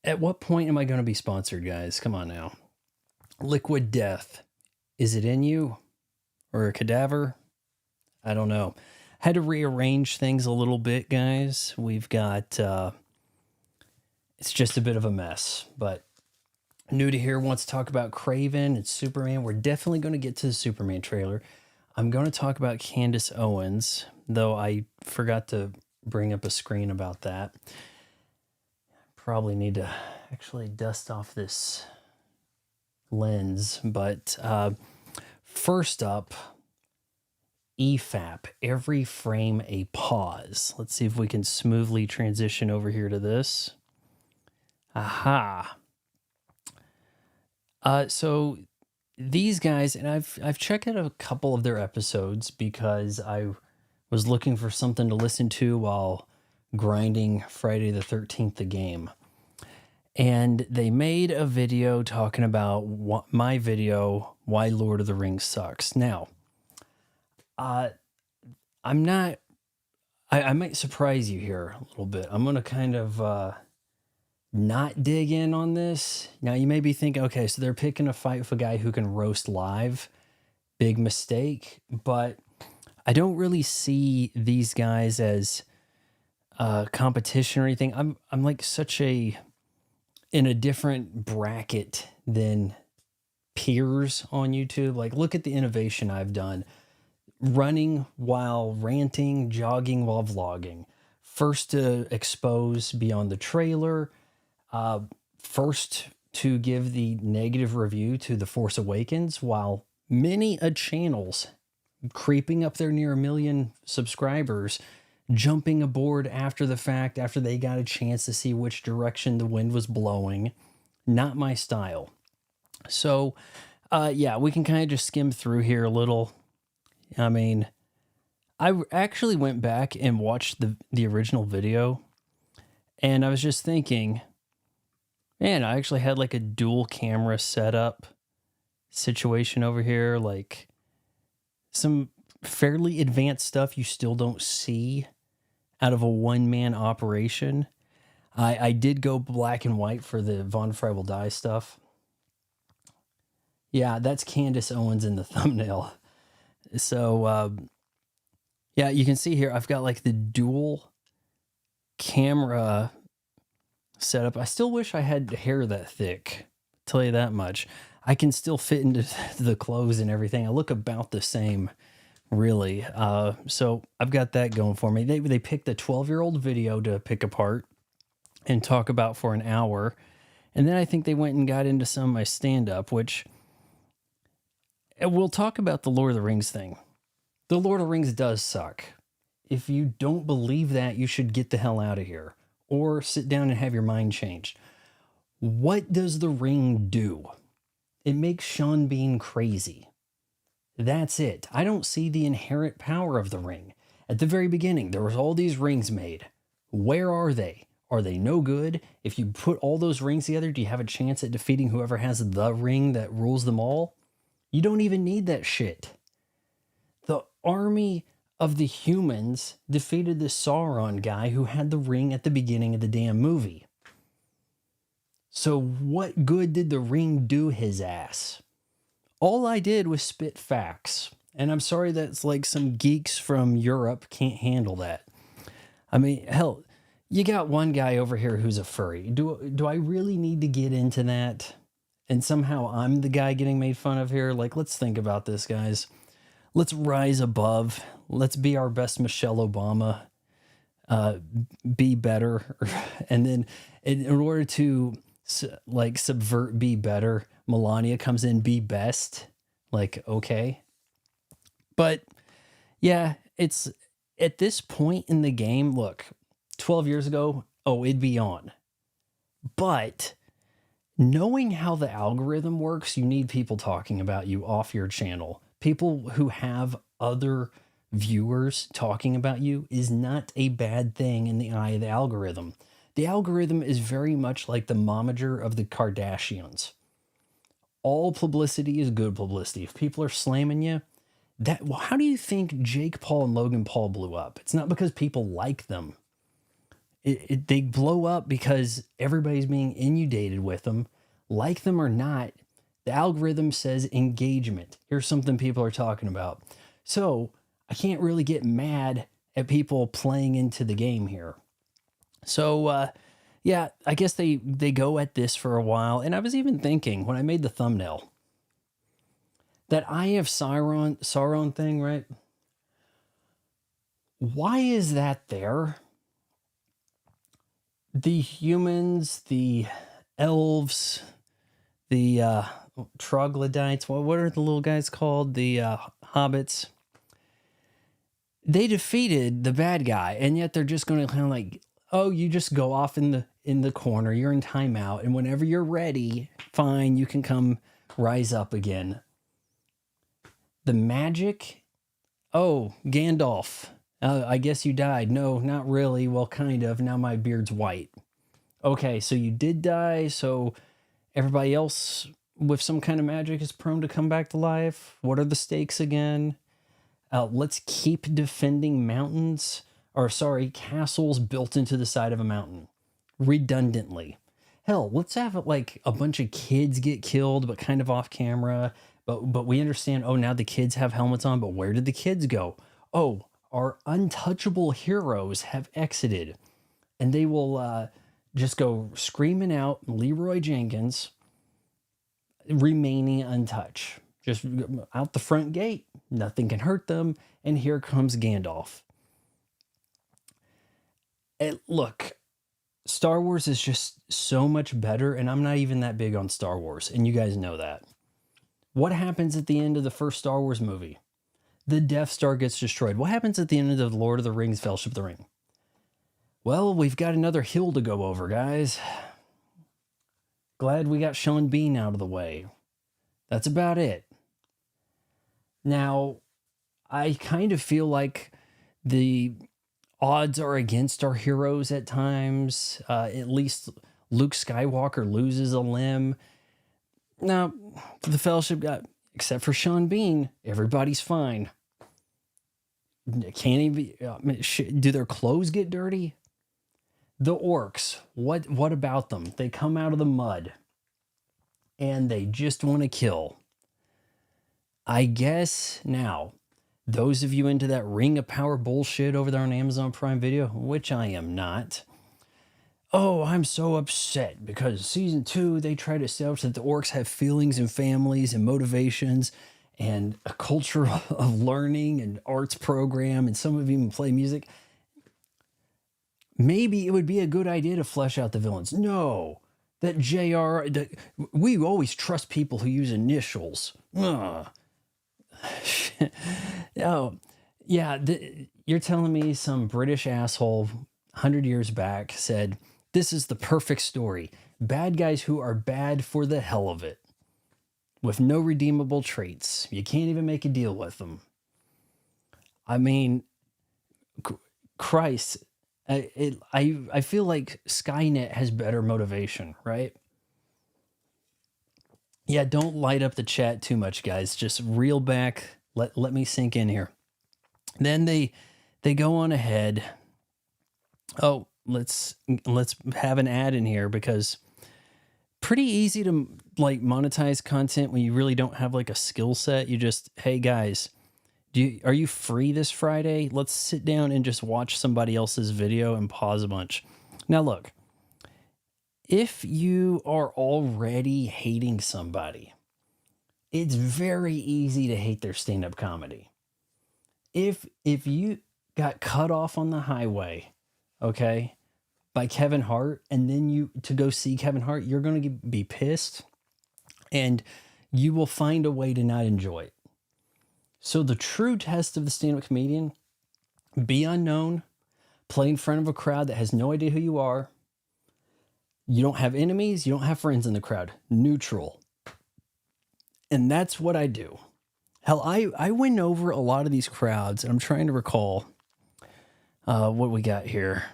At what point am I going to be sponsored, guys? Come on now. Liquid Death. Is it in you? Or a cadaver? I don't know. Had to rearrange things a little bit, guys. We've got, it's just a bit of a mess. But new to here wants to talk about Craven and Superman. We're definitely going to get to the Superman trailer. I'm going to talk about Candace Owens, though I forgot to bring up a screen about that. Probably need to actually dust off this lens, but first up, EFAP, every frame a pause. Let's see if we can smoothly transition over here to this. Aha. So these guys, and I've checked out a couple of their episodes because I was looking for something to listen to while grinding Friday the 13th the game. And they made a video talking about my video, Why Lord of the Rings Sucks. Now, I might surprise you here a little bit. I'm going to kind of not dig in on this. Now, you may be thinking, okay, so they're picking a fight with a guy who can roast live. Big mistake. But I don't really see these guys as competition or anything. I'm like in a different bracket than peers on YouTube. Like, look at the innovation I've done. Running while ranting, jogging while vlogging. First to expose beyond the trailer. First to give the negative review to The Force Awakens, while many channels creeping up there near 1 million subscribers, jumping aboard after the fact, after they got a chance to see which direction the wind was blowing. Not my style. So, yeah, we can kind of just skim through here a little. I mean, I actually went back and watched the original video, and I was just thinking, man, I actually had like a dual camera setup situation over here, like some fairly advanced stuff you still don't see out of a one-man operation. I did go black and white for the Von Frey Will Die stuff. Yeah, that's Candace Owens in the thumbnail. So, yeah, you can see here, I've got like the dual camera setup. I still wish I had hair that thick, tell you that much. I can still fit into the clothes and everything. I look about the same, really. So I've got that going for me. They picked a 12-year-old video to pick apart and talk about for an hour. And then I think they went and got into some of my stand-up, which we'll talk about the Lord of the Rings thing. The Lord of the Rings does suck. If you don't believe that, you should get the hell out of here or sit down and have your mind changed. What does the ring do? It makes Sean Bean crazy. That's it. I don't see the inherent power of the ring. At the very beginning, there was all these rings made. Where are they? Are they no good? If you put all those rings together, do you have a chance at defeating whoever has the ring that rules them all? You don't even need that shit. The army of the humans defeated this Sauron guy who had the ring at the beginning of the damn movie. So what good did the ring do his ass? All I did was spit facts. And I'm sorry that's like some geeks from Europe can't handle that. I mean, hell, you got one guy over here who's a furry. Do I really need to get into that? And somehow I'm the guy getting made fun of here? Like, let's think about this, guys. Let's rise above. Let's be our best Michelle Obama. Be better. And then in order to like subvert be better, Melania comes in be best. Like, okay. But yeah, it's at this point in the game, look, 12 years ago, it'd be on. But knowing how the algorithm works, you need people talking about you off your channel. People who have other viewers talking about you is not a bad thing in the eye of the algorithm. The algorithm is very much like the momager of the Kardashians. All publicity is good publicity. If people are slamming you, how do you think Jake Paul and Logan Paul blew up? It's not because people like them. they blow up because everybody's being inundated with them. Like them or not, the algorithm says engagement. Here's something people are talking about. So I can't really get mad at people playing into the game here. So, yeah, I guess they go at this for a while. And I was even thinking when I made the thumbnail, that Eye of Sauron thing, right? Why is that there? The humans, the elves, the troglodytes, what are the little guys called? The hobbits. They defeated the bad guy, and yet they're just going to kind of like, oh, you just go off in the corner. You're in timeout, and whenever you're ready, fine, you can come rise up again. The magic, oh, Gandalf. I guess you died. No, not really. Well, kind of. Now my beard's white. Okay, so you did die, so everybody else with some kind of magic is prone to come back to life. What are the stakes again? Let's keep defending castles built into the side of a mountain. Redundantly. Hell, let's have like a bunch of kids get killed, but kind of off camera. But we understand, oh, now the kids have helmets on, but where did the kids go? Oh, our untouchable heroes have exited. And they will just go screaming out, Leroy Jenkins, remaining untouched. Just out the front gate. Nothing can hurt them. And here comes Gandalf. Look, Star Wars is just so much better, and I'm not even that big on Star Wars, and you guys know that. What happens at the end of the first Star Wars movie? The Death Star gets destroyed. What happens at the end of the Lord of the Rings, Fellowship of the Ring? Well, we've got another hill to go over, guys. Glad we got Sean Bean out of the way. That's about it. Now, I kind of feel like the odds are against our heroes at times. At least Luke Skywalker loses a limb. Now, the Fellowship got, except for Sean Bean, everybody's fine. Can't even, do their clothes get dirty? The orcs, what about them? They come out of the mud and they just want to kill. I guess now, those of you into that Ring of Power bullshit over there on Amazon Prime Video, which I am not. Oh, I'm so upset because season 2, they try to establish that the orcs have feelings and families and motivations and a culture of learning and arts program, and some of you even play music. Maybe it would be a good idea to flesh out the villains. No, that we always trust people who use initials. Oh, yeah, you're telling me some British asshole 100 years back said, this is the perfect story. Bad guys who are bad for the hell of it. With no redeemable traits. You can't even make a deal with them. I mean, Christ, I feel like Skynet has better motivation, right? Yeah, don't light up the chat too much, guys. Just reel back. Let me sink in here. Then they go on ahead. Oh, let's have an ad in here, because pretty easy to like monetize content when you really don't have like a skill set. You just, hey guys, are you free this Friday? Let's sit down and just watch somebody else's video and pause a bunch. Now look, if you are already hating somebody, it's very easy to hate their stand-up comedy. If you got cut off on the highway, okay, by Kevin Hart, and then to go see Kevin Hart, you're going to be pissed, and you will find a way to not enjoy it. So the true test of the stand-up comedian, be unknown, play in front of a crowd that has no idea who you are. You don't have enemies, you don't have friends in the crowd. Neutral. And that's what I do. Hell, I went over a lot of these crowds, and I'm trying to recall what we got here.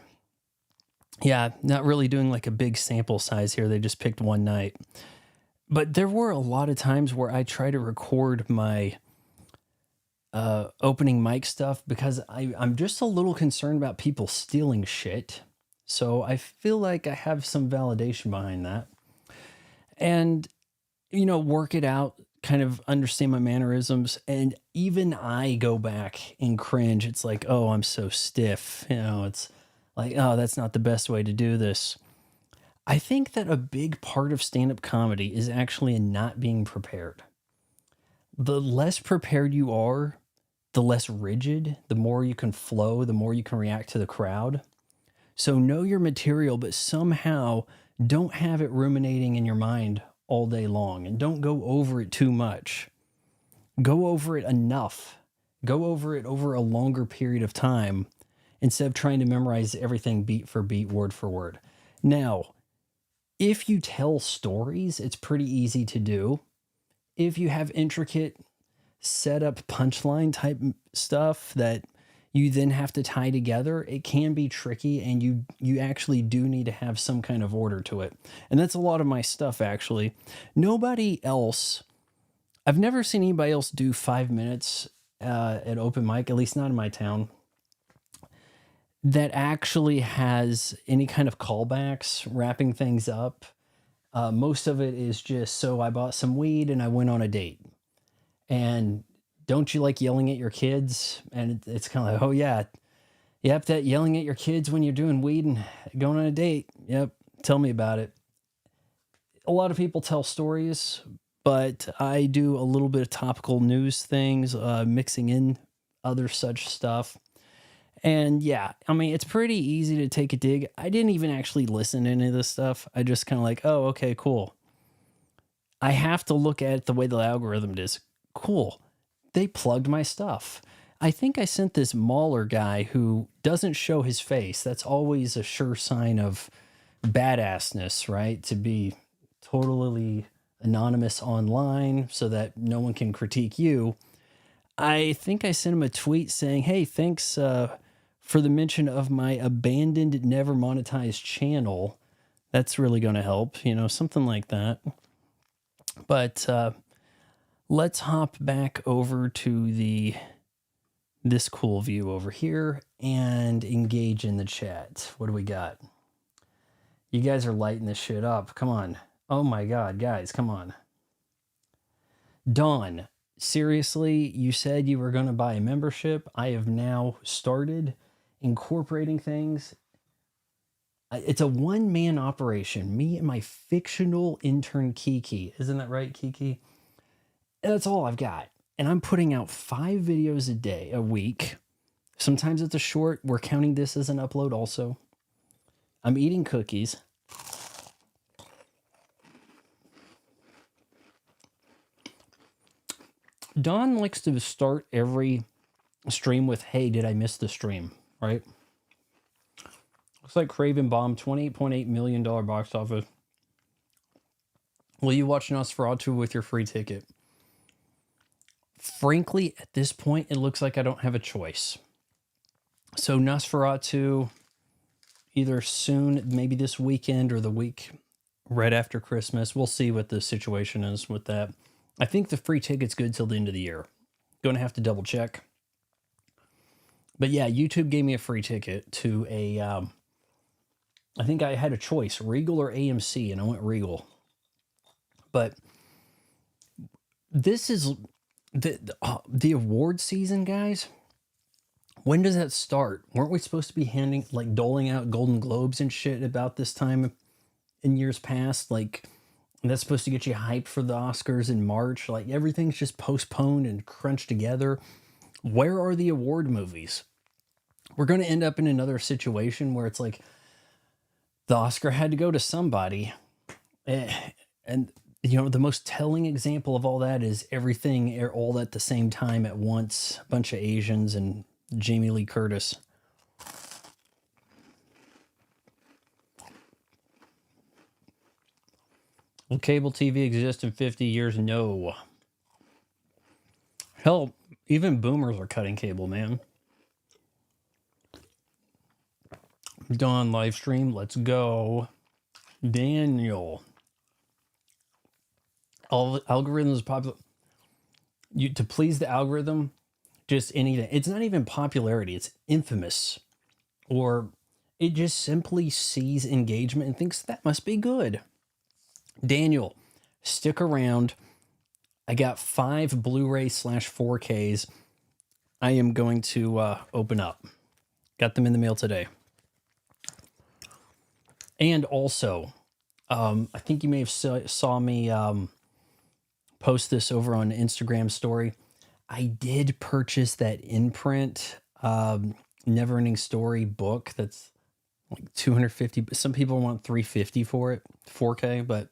Yeah, not really doing like a big sample size here. They just picked one night. But there were a lot of times where I try to record my opening mic stuff, because I'm just a little concerned about people stealing shit. So I feel like I have some validation behind that. And, work it out, kind of understand my mannerisms. And even I go back and cringe. It's like, oh, I'm so stiff. It's like, oh, that's not the best way to do this. I think that a big part of stand up comedy is actually in not being prepared. The less prepared you are, the less rigid, the more you can flow, the more you can react to the crowd. So know your material, but somehow don't have it ruminating in your mind all day long, and don't go over it too much. Go over it enough. Go over it over a longer period of time instead of trying to memorize everything beat for beat, word for word. Now, if you tell stories, it's pretty easy to do. If you have intricate setup punchline type stuff that you then have to tie together, it can be tricky, and you actually do need to have some kind of order to it. And that's a lot of my stuff, actually. I've never seen anybody else do 5 minutes at open mic, at least not in my town, that actually has any kind of callbacks, wrapping things up. Most of it is just, so I bought some weed and I went on a date. And don't you like yelling at your kids? And it's kind of like, oh yeah, yep, that yelling at your kids when you're doing weed and going on a date. Yep, tell me about it. A lot of people tell stories, but I do a little bit of topical news things, mixing in other such stuff. And yeah, I mean, it's pretty easy to take a dig. I didn't even actually listen to any of this stuff. I just kind of like, oh, okay, cool. I have to look at it the way the algorithm is. Cool. They plugged my stuff. I think I sent this Mauler guy who doesn't show his face. That's always a sure sign of badassness, right? To be totally anonymous online so that no one can critique you. I think I sent him a tweet saying, hey, thanks for the mention of my abandoned, never monetized channel. That's really going to help, something like that. But let's hop back over to this cool view over here and engage in the chat. What do we got? You guys are lighting this shit up. Come on. Oh my God, guys, come on. Dawn, seriously, you said you were going to buy a membership. I have now started incorporating things. It's a one-man operation. Me and my fictional intern, Kiki. Isn't that right, Kiki? That's all I've got. And I'm putting out 5 videos a week. Sometimes it's a short. We're counting this as an upload also. I'm eating cookies. Don likes to start every stream with, hey, did I miss the stream? Right? Looks like Craven bombed $28.8 million box office. Will you watch Nosferatu with your free ticket? Frankly, at this point, it looks like I don't have a choice. So Nosferatu, either soon, maybe this weekend or the week right after Christmas. We'll see what the situation is with that. I think the free ticket's good till the end of the year. Going to have to double check. But yeah, YouTube gave me a free ticket to I think I had a choice, Regal or AMC, and I went Regal. But this is the award season, guys. When does that start? Weren't we supposed to be doling out Golden Globes and shit about this time in years past? Like, that's supposed to get you hyped for the Oscars in March. Like, everything's just postponed and crunched together. Where are the award movies? We're going to end up in another situation where it's like the Oscar had to go to somebody. And the most telling example of all that is everything all at the same time at once. A bunch of Asians and Jamie Lee Curtis. Will cable TV exist in 50 years? No. Hell, even boomers are cutting cable, man. Dawn live stream, let's go. Daniel. All algorithms popular. To please the algorithm, just anything. It's not even popularity, it's infamous or It just simply sees engagement and thinks that must be good. Daniel, stick around. I got 5 Blu-ray slash 4Ks I am going to open up. Got them in the mail today. And also, I think you may have saw me post this over on Instagram story. I did purchase that in-print Never-Ending Story book that's like 250. Some people want 350 for it, 4K, but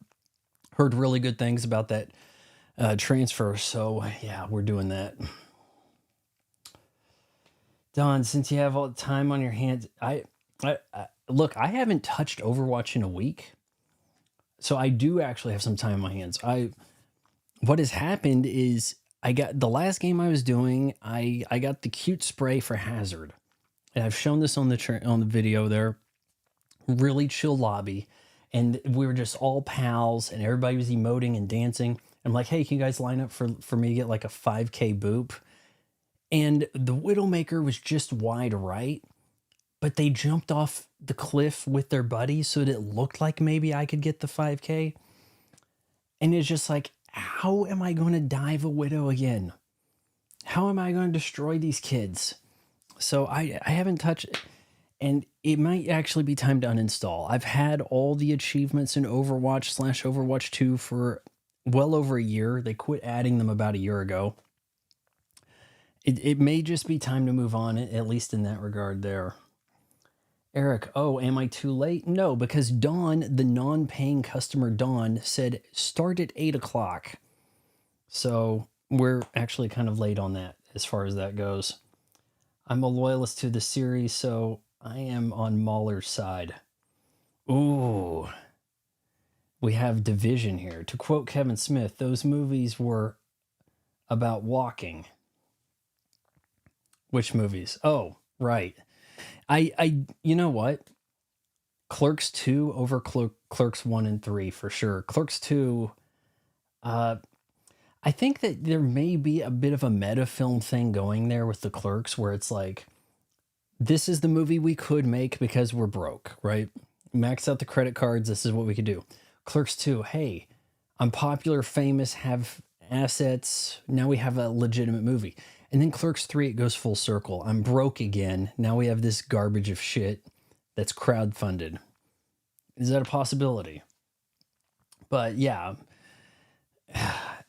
heard really good things about that transfer. So yeah, we're doing that. Don, since you have all the time on your hands, I look, I haven't touched Overwatch in a week. So I do actually have some time on my hands. What has happened is I got the last game I was doing, I got the cute spray for Hazard. And I've shown this on the video there. Really chill lobby. And we were just all pals and everybody was emoting and dancing. I'm like, hey, can you guys line up for me to get like a 5K boop? And the Widowmaker was just wide right, but they jumped off the cliff with their buddies so that it looked like maybe I could get the 5K. And it's just like, how am I going to dive a Widow again? How am I going to destroy these kids? So I haven't touched it. And it might actually be time to uninstall. I've had all the achievements in Overwatch / Overwatch 2 for well over a year. They quit adding them about a year ago. It may just be time to move on, at least in that regard there. Eric, oh, am I too late? No, because Dawn, the non-paying customer Dawn, said start at 8 o'clock. So we're actually kind of late on that as far as that goes. I'm a loyalist to the series, so I am on Mahler's side. Ooh. We have division here. To quote Kevin Smith, those movies were about walking. Which movies? Oh, right. You know what? Clerks 2 over Clerks 1 and 3 for sure. Clerks 2, I think that there may be a bit of a meta film thing going there with the Clerks where it's like, this is the movie we could make because we're broke, right? Max out the credit cards. This is what we could do. Clerks 2, hey, I'm popular, famous, have assets. Now we have a legitimate movie. And then Clerks 3, it goes full circle. I'm broke again. Now we have this garbage of shit that's crowdfunded. Is that a possibility? But yeah,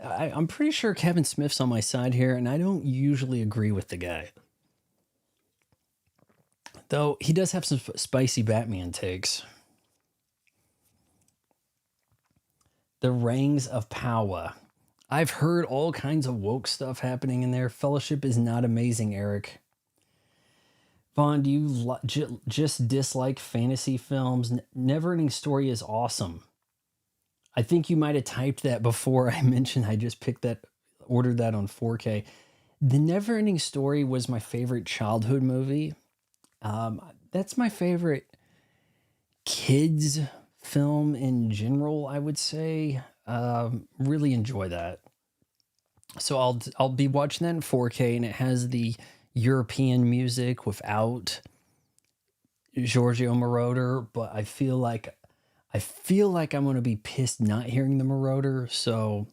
I'm pretty sure Kevin Smith's on my side here, and I don't usually agree with the guy. Though he does have some spicy Batman takes. The Rings of Power. I've heard all kinds of woke stuff happening in there. Fellowship is not amazing, Eric. Vaughn, do you just dislike fantasy films? Never-Ending Story is awesome. I think you might have typed that before I mentioned I just ordered that on 4K. The Never-Ending Story was my favorite childhood movie. That's my favorite kids film in general, I would say. Really enjoy that. So I'll be watching that in 4K, and it has the European music without Giorgio Moroder, but I feel like I'm going to be pissed not hearing the Moroder. So,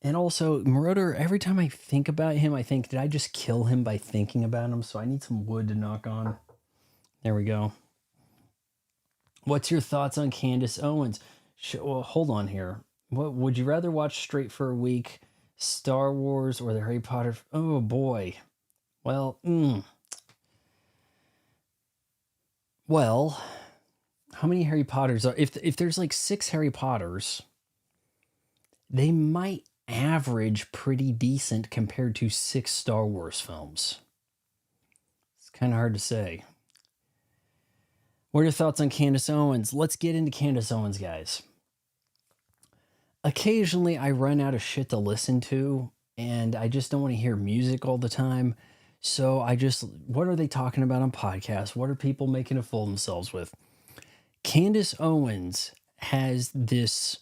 and also Moroder, every time I think about him, I think, did I just kill him by thinking about him? So I need some wood to knock on. There we go. What's your thoughts on Candace Owens? Well, hold on here. What would you rather watch straight for a week? Star Wars or the Harry Potter? Oh boy. Well, Well, how many Harry Potters are? If there's like 6 Harry Potters, they might average pretty decent compared to 6 Star Wars films. It's kind of hard to say. What are your thoughts on Candace Owens? Let's get into Candace Owens, guys. Occasionally, I run out of shit to listen to, and I just don't want to hear music all the time. So what are they talking about on podcasts? What are people making a fool of themselves with? Candace Owens has this,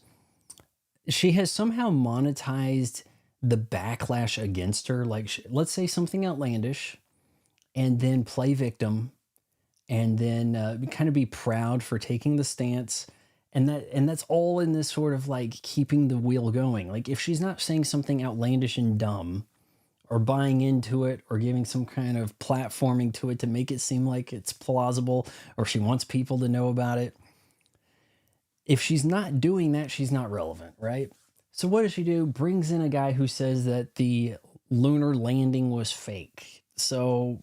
she has somehow monetized the backlash against her. Like, let's say something outlandish, and then play victim, and then kind of be proud for taking the stance. And that's all in this sort of like keeping the wheel going. Like if she's not saying something outlandish and dumb or buying into it or giving some kind of platforming to it to make it seem like it's plausible or she wants people to know about it, if she's not doing that, she's not relevant, right? So what does she do? Brings in a guy who says that the lunar landing was fake. So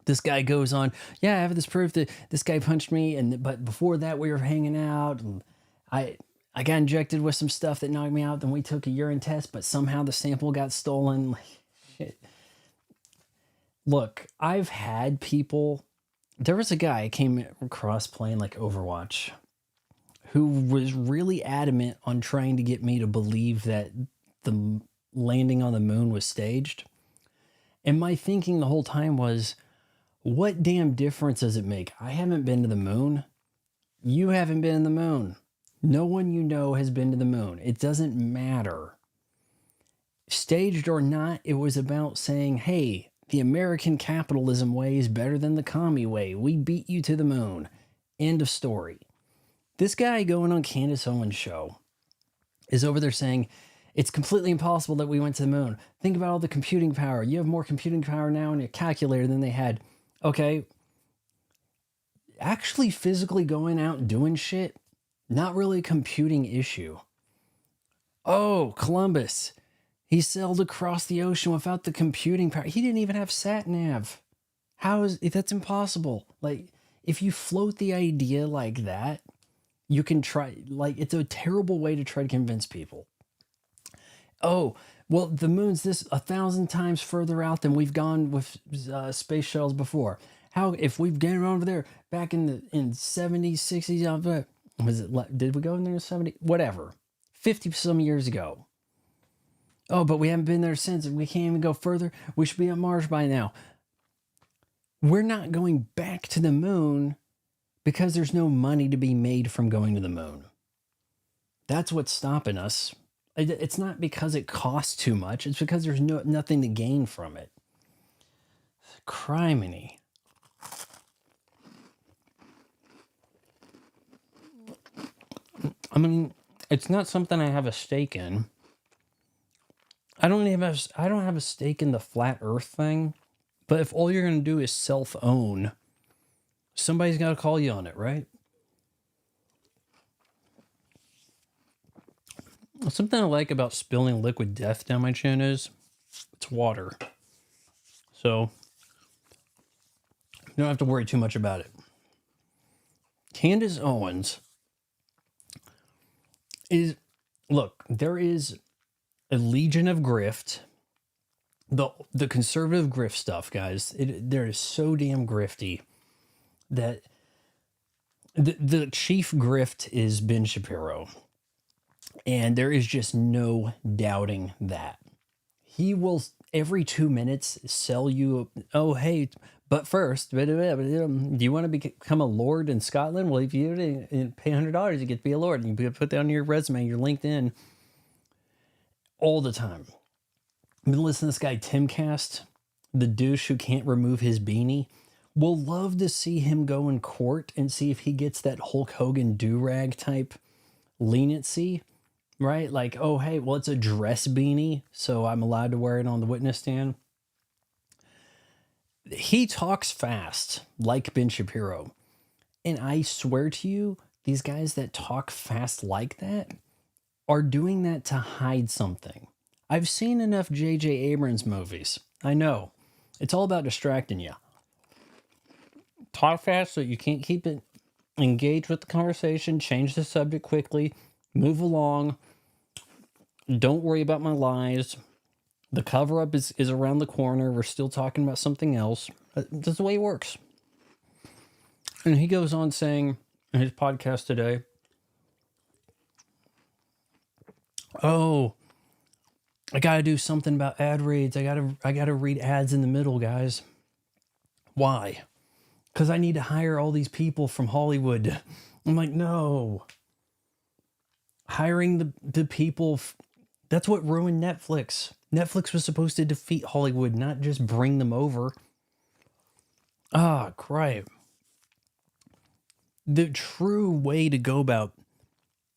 this guy goes on, yeah, I have this proof that this guy punched me, but before that we were hanging out, and I got injected with some stuff that knocked me out. Then we took a urine test, but somehow the sample got stolen. Like, shit. Look, I've had people. There was a guy I came across playing like Overwatch, who was really adamant on trying to get me to believe that the landing on the moon was staged. And my thinking the whole time was, what damn difference does it make? I haven't been to the moon. You haven't been to the moon. No one you know has been to the moon. It doesn't matter. Staged or not, it was about saying, hey, the American capitalism way is better than the commie way. We beat you to the moon. End of story. This guy going on Candace Owens' show is over there saying, it's completely impossible that we went to the moon. Think about all the computing power. You have more computing power now in your calculator than they had. Okay, actually physically going out and doing shit, not really a computing issue. Oh, Columbus, he sailed across the ocean without the computing power. He didn't even have sat nav. That's impossible. Like, if you float the idea like that, you can try, like, it's a terrible way to try to convince people. Oh, well, the moon's this 1,000 times further out than we've gone with space shuttles before. How, if we've gone over there back in the 70s, 60s, did we go in there in 70? Whatever. 50 some years ago. Oh, but we haven't been there since. We can't even go further. We should be on Mars by now. We're not going back to the moon because there's no money to be made from going to the moon. That's what's stopping us. It's not because it costs too much. It's because there's nothing to gain from it. Criminy. I mean, it's not something I have a stake in. I don't have a stake in the flat earth thing. But if all you're going to do is self-own, somebody's got to call you on it, right? Something I like about spilling liquid death down my chin is it's water. So you don't have to worry too much about it. Candace Owens there is a legion of grift. The conservative grift stuff, guys, there is so damn grifty that the chief grift is Ben Shapiro. And there is just no doubting that. He will, every 2 minutes, sell you, oh, hey, but first, do you want to become a lord in Scotland? Well, if you pay $100, you get to be a lord. And you put that on your resume, your LinkedIn, all the time. I've been listening to this guy, Timcast, the douche who can't remove his beanie. We'll love to see him go in court and see if he gets that Hulk Hogan do-rag type leniency. Right? Like, oh, hey, well, it's a dress beanie, so I'm allowed to wear it on the witness stand. He talks fast, like Ben Shapiro. And I swear to you, these guys that talk fast like that are doing that to hide something. I've seen enough J.J. Abrams movies. I know. It's all about distracting you. Talk fast so you can't keep it engaged with the conversation, change the subject quickly, move along. Don't worry about my lies. The cover-up is around the corner. We're still talking about something else. That's the way it works. And he goes on saying in his podcast today, oh, I got to do something about ad reads. I got to read ads in the middle, guys. Why? Because I need to hire all these people from Hollywood. I'm like, no. Hiring the people, that's what ruined Netflix. Netflix was supposed to defeat Hollywood, not just bring them over. Ah, crap. The true way to go about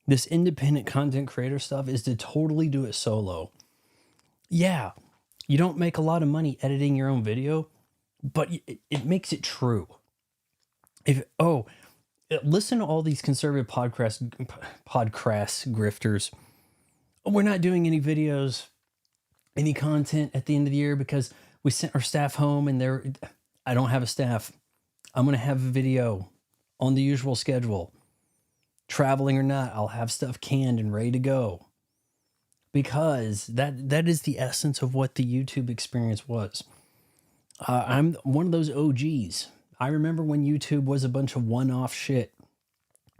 this independent content creator stuff is to totally do it solo. Yeah, you don't make a lot of money editing your own video, but it makes it true. Listen to all these conservative podcast grifters. We're not doing any videos, any content at the end of the year because we sent our staff home and I don't have a staff. I'm going to have a video on the usual schedule. Traveling or not, I'll have stuff canned and ready to go. Because that is the essence of what the YouTube experience was. I'm one of those OGs. I remember when YouTube was a bunch of one-off shit.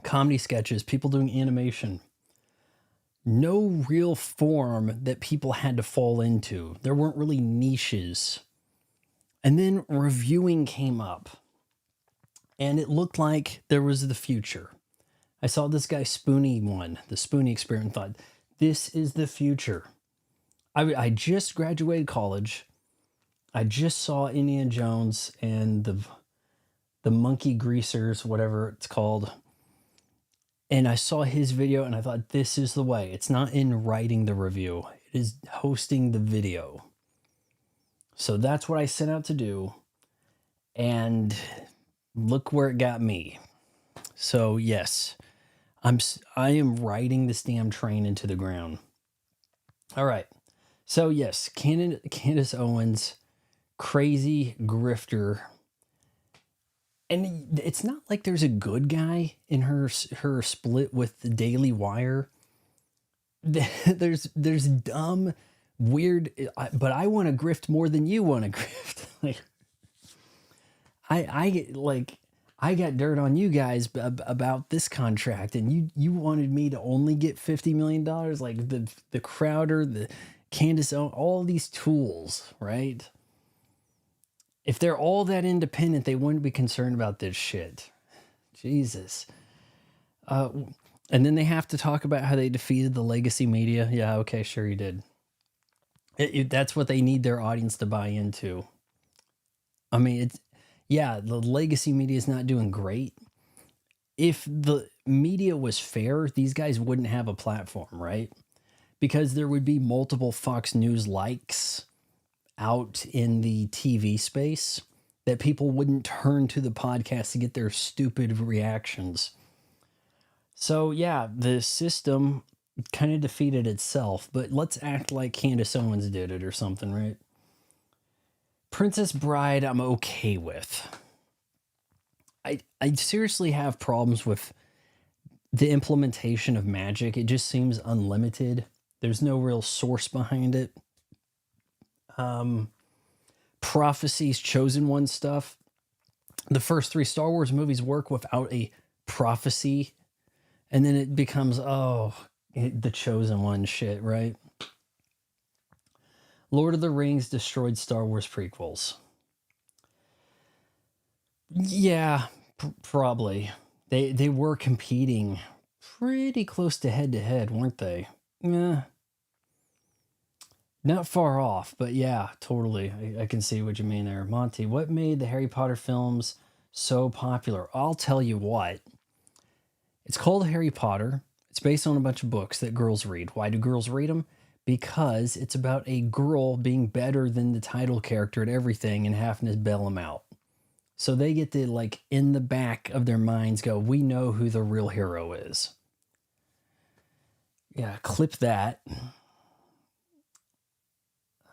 Comedy sketches, people doing animation. No real form that people had to fall into. There weren't really niches. And then reviewing came up. And it looked like there was the future. I saw this guy Spoonie the Spoonie experiment, thought, this is the future. I just graduated college. I just saw Indiana Jones and the monkey greasers, whatever it's called. And I saw his video and I thought, this is the way. It's not in writing the review. It is hosting the video. So that's what I set out to do. And look where it got me. So yes, I am riding this damn train into the ground. All right. So yes, Candace Owens, crazy grifter. And it's not like there's a good guy in her split with the Daily Wire. There's dumb, weird, but I want to grift more than you want to grift. I got dirt on you guys about this contract, and you wanted me to only get $50 million, like the Crowder, the Candace Owens, all these tools, right? If they're all that independent, they wouldn't be concerned about this shit. Jesus. And then they have to talk about how they defeated the legacy media. Yeah, okay, sure you did. That's what they need their audience to buy into. I mean, the legacy media is not doing great. If the media was fair, these guys wouldn't have a platform, right? Because there would be multiple Fox News likes out in the TV space that people wouldn't turn to the podcast to get their stupid reactions. So yeah, the system kind of defeated itself, but let's act like Candace Owens did it or something, right? Princess Bride, I'm okay with. I seriously have problems with the implementation of magic. It just seems unlimited. There's no real source behind it. Prophecies, chosen one stuff. The first 3 Star Wars movies work without a prophecy, and then it becomes the chosen one shit, right? Lord of the Rings destroyed Star Wars prequels. Yeah, probably. They were competing pretty close to head, weren't they? Not far off, but yeah, totally. I can see what you mean there. Monty, what made the Harry Potter films so popular? I'll tell you what. It's called Harry Potter. It's based on a bunch of books that girls read. Why do girls read them? Because it's about a girl being better than the title character at everything and having to bail them out. So they get to, like, in the back of their minds go, we know who the real hero is. Yeah, clip that.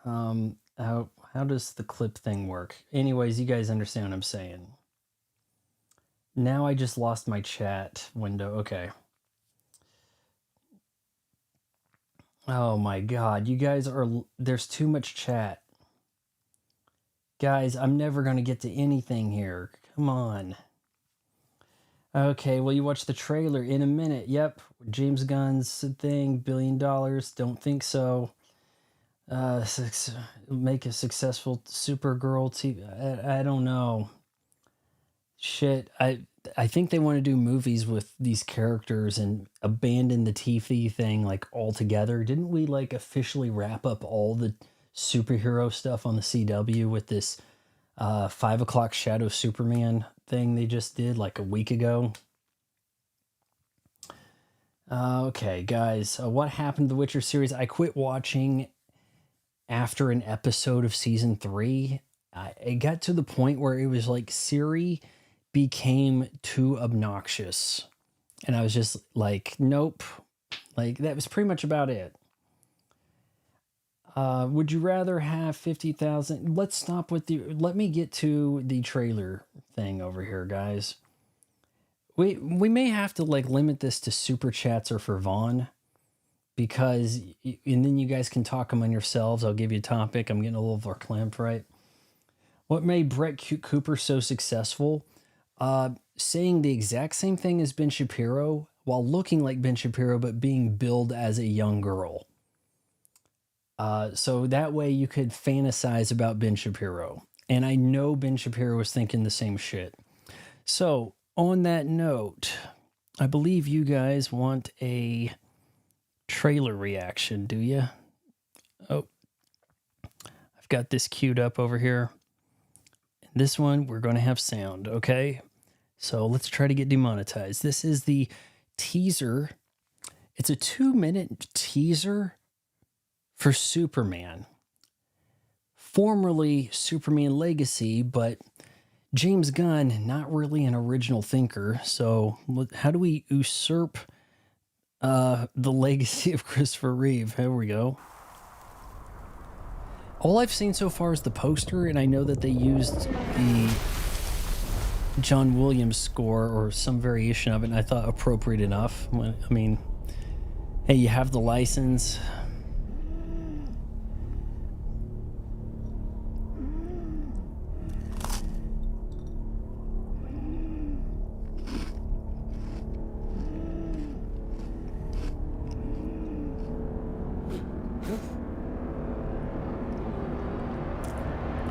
How does the clip thing work? Anyways, you guys understand what I'm saying. Now I just lost my chat window. Okay. Oh my God, you guys there's too much chat. Guys, I'm never going to get to anything here. Come on. Okay, well, you watch the trailer in a minute. Yep, James Gunn's thing, $1 billion. Don't think so. Make a successful Supergirl TV. I don't know. Shit, I think they want to do movies with these characters and abandon the TV thing like altogether. Didn't we like officially wrap up all the superhero stuff on the CW with this 5 o'clock Shadow Superman thing they just did like a week ago? Okay, guys, what happened to the Witcher series? I quit watching after an episode of season 3. It got to the point where it was like Ciri became too obnoxious. And I was just like, nope. Like, that was pretty much about it. Would you rather have 50,000? Let's stop with let me get to the trailer thing over here, guys. We may have to like limit this to super chats or for Vaughn, because and then you guys can talk among yourselves. I'll give you a topic. I'm getting a little verklempt, right? What made Brett Cooper so successful? Saying the exact same thing as Ben Shapiro while looking like Ben Shapiro, but being billed as a young girl. So that way you could fantasize about Ben Shapiro. And I know Ben Shapiro was thinking the same shit. So on that note, I believe you guys want a trailer reaction, do you? Oh, I've got this queued up over here. This one, we're going to have sound, okay? So let's try to get demonetized. This is the teaser. It's a 2-minute teaser for Superman. Formerly Superman Legacy, but James Gunn, not really an original thinker. So how do we usurp the legacy of Christopher Reeve? Here we go. All I've seen so far is the poster, and I know that they used the John Williams score or some variation of it, and I thought appropriate enough. I mean, hey, you have the license.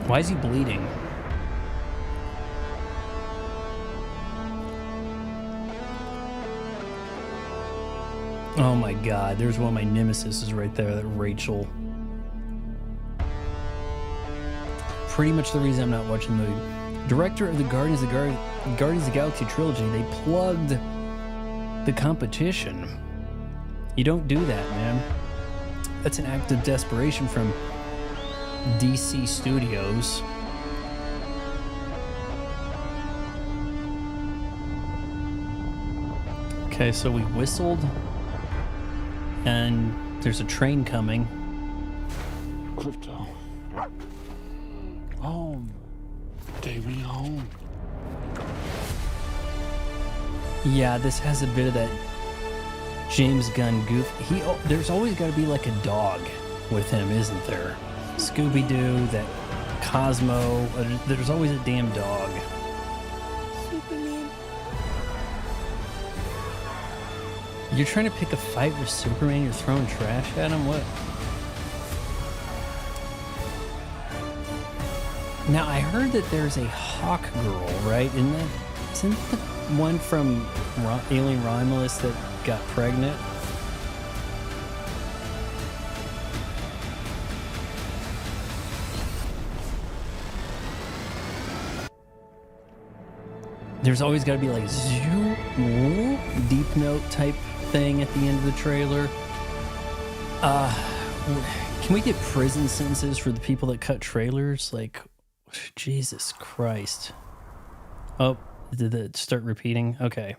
Why is he bleeding? Oh my god, there's one of my nemesis right there, that Rachel. Pretty much the reason I'm not watching the movie. Director of the Guardians of the Galaxy trilogy, they plugged the competition. You don't do that, man. That's an act of desperation from DC Studios. Okay, so we whistled, and there's a train coming. Crypto. Home. Take me home. Yeah, this has a bit of that James Gunn goof. There's always got to be like a dog with him, isn't there? Scooby-Doo, that Cosmo. There's always a damn dog. Superman. You're trying to pick a fight with Superman? You're throwing trash at him? What? Now, I heard that there's a Hawk Girl, right? Isn't the one from Alien Romulus that got pregnant? There's always got to be like deep note type thing at the end of the trailer. Can we get prison sentences for the people that cut trailers? Like, Jesus Christ. Oh, did it start repeating? Okay.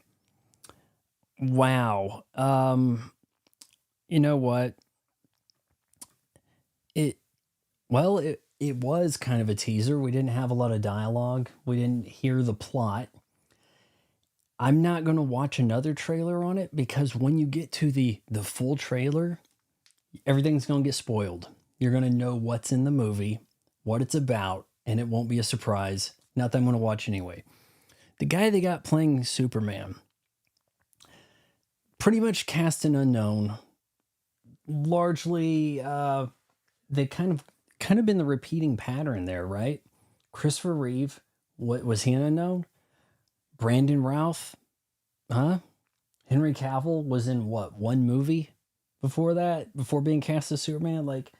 Wow. You know what? It was kind of a teaser. We didn't have a lot of dialogue. We didn't hear the plot. I'm not going to watch another trailer on it, because when you get to the full trailer, everything's going to get spoiled. You're going to know what's in the movie, what it's about, and it won't be a surprise. Not that I'm going to watch anyway. The guy they got playing Superman, pretty much cast an unknown. Largely, they kind of been the repeating pattern there, right? Christopher Reeve, what was he an unknown? Brandon Routh, huh? Henry Cavill was in what, one movie before that, before being cast as Superman? Like,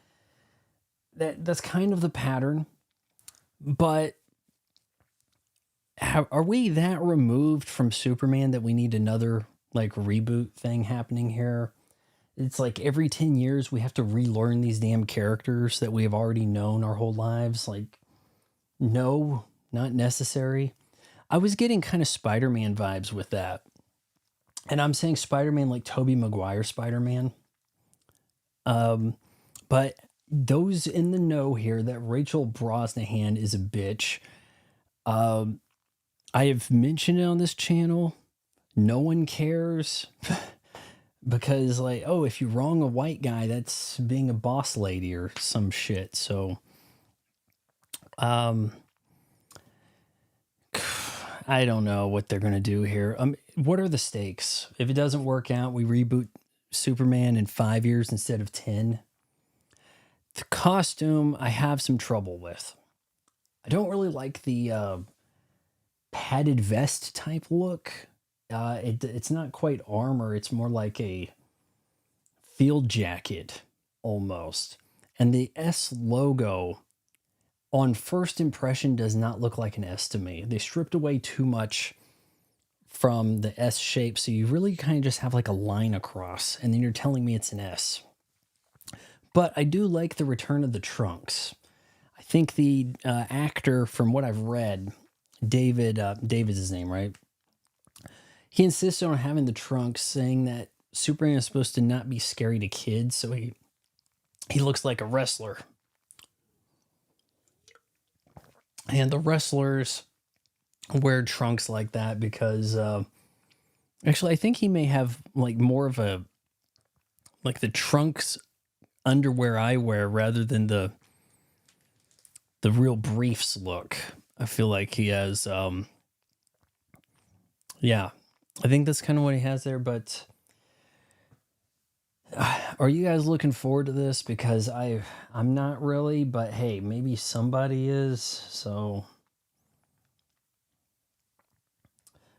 that's kind of the pattern. But are we that removed from Superman that we need another like reboot thing happening here. It's like every 10 years we have to relearn these damn characters that we have already known our whole lives. Like, no, not necessary. I was getting kind of Spider-Man vibes with that. And I'm saying Spider-Man like Tobey Maguire Spider-Man. But those in the know here that Rachel Brosnahan is a bitch. I have mentioned it on this channel. No one cares. Because, like, oh, if you wrong a white guy, that's being a boss lady or some shit. So, I don't know what they're going to do here. What are the stakes? If it doesn't work out, we reboot Superman in 5 years instead of 10. The costume, I have some trouble with. I don't really like the padded vest type look. It's not quite armor. It's more like a field jacket almost. And the S logo on first impression does not look like an S to me. They stripped away too much from the S shape. So you really kind of just have like a line across and then you're telling me it's an S. But I do like the return of the trunks. I think the actor, from what I've read, David's his name, right? He insisted on having the trunks, saying that Superman is supposed to not be scary to kids, so he looks like a wrestler. And the wrestlers wear trunks like that because, actually, I think he may have like more of a, like the trunks underwear I wear rather than the real briefs look. I feel like he has, yeah, I think that's kind of what he has there, but are you guys looking forward to this? Because I'm not really, but hey, maybe somebody is. So,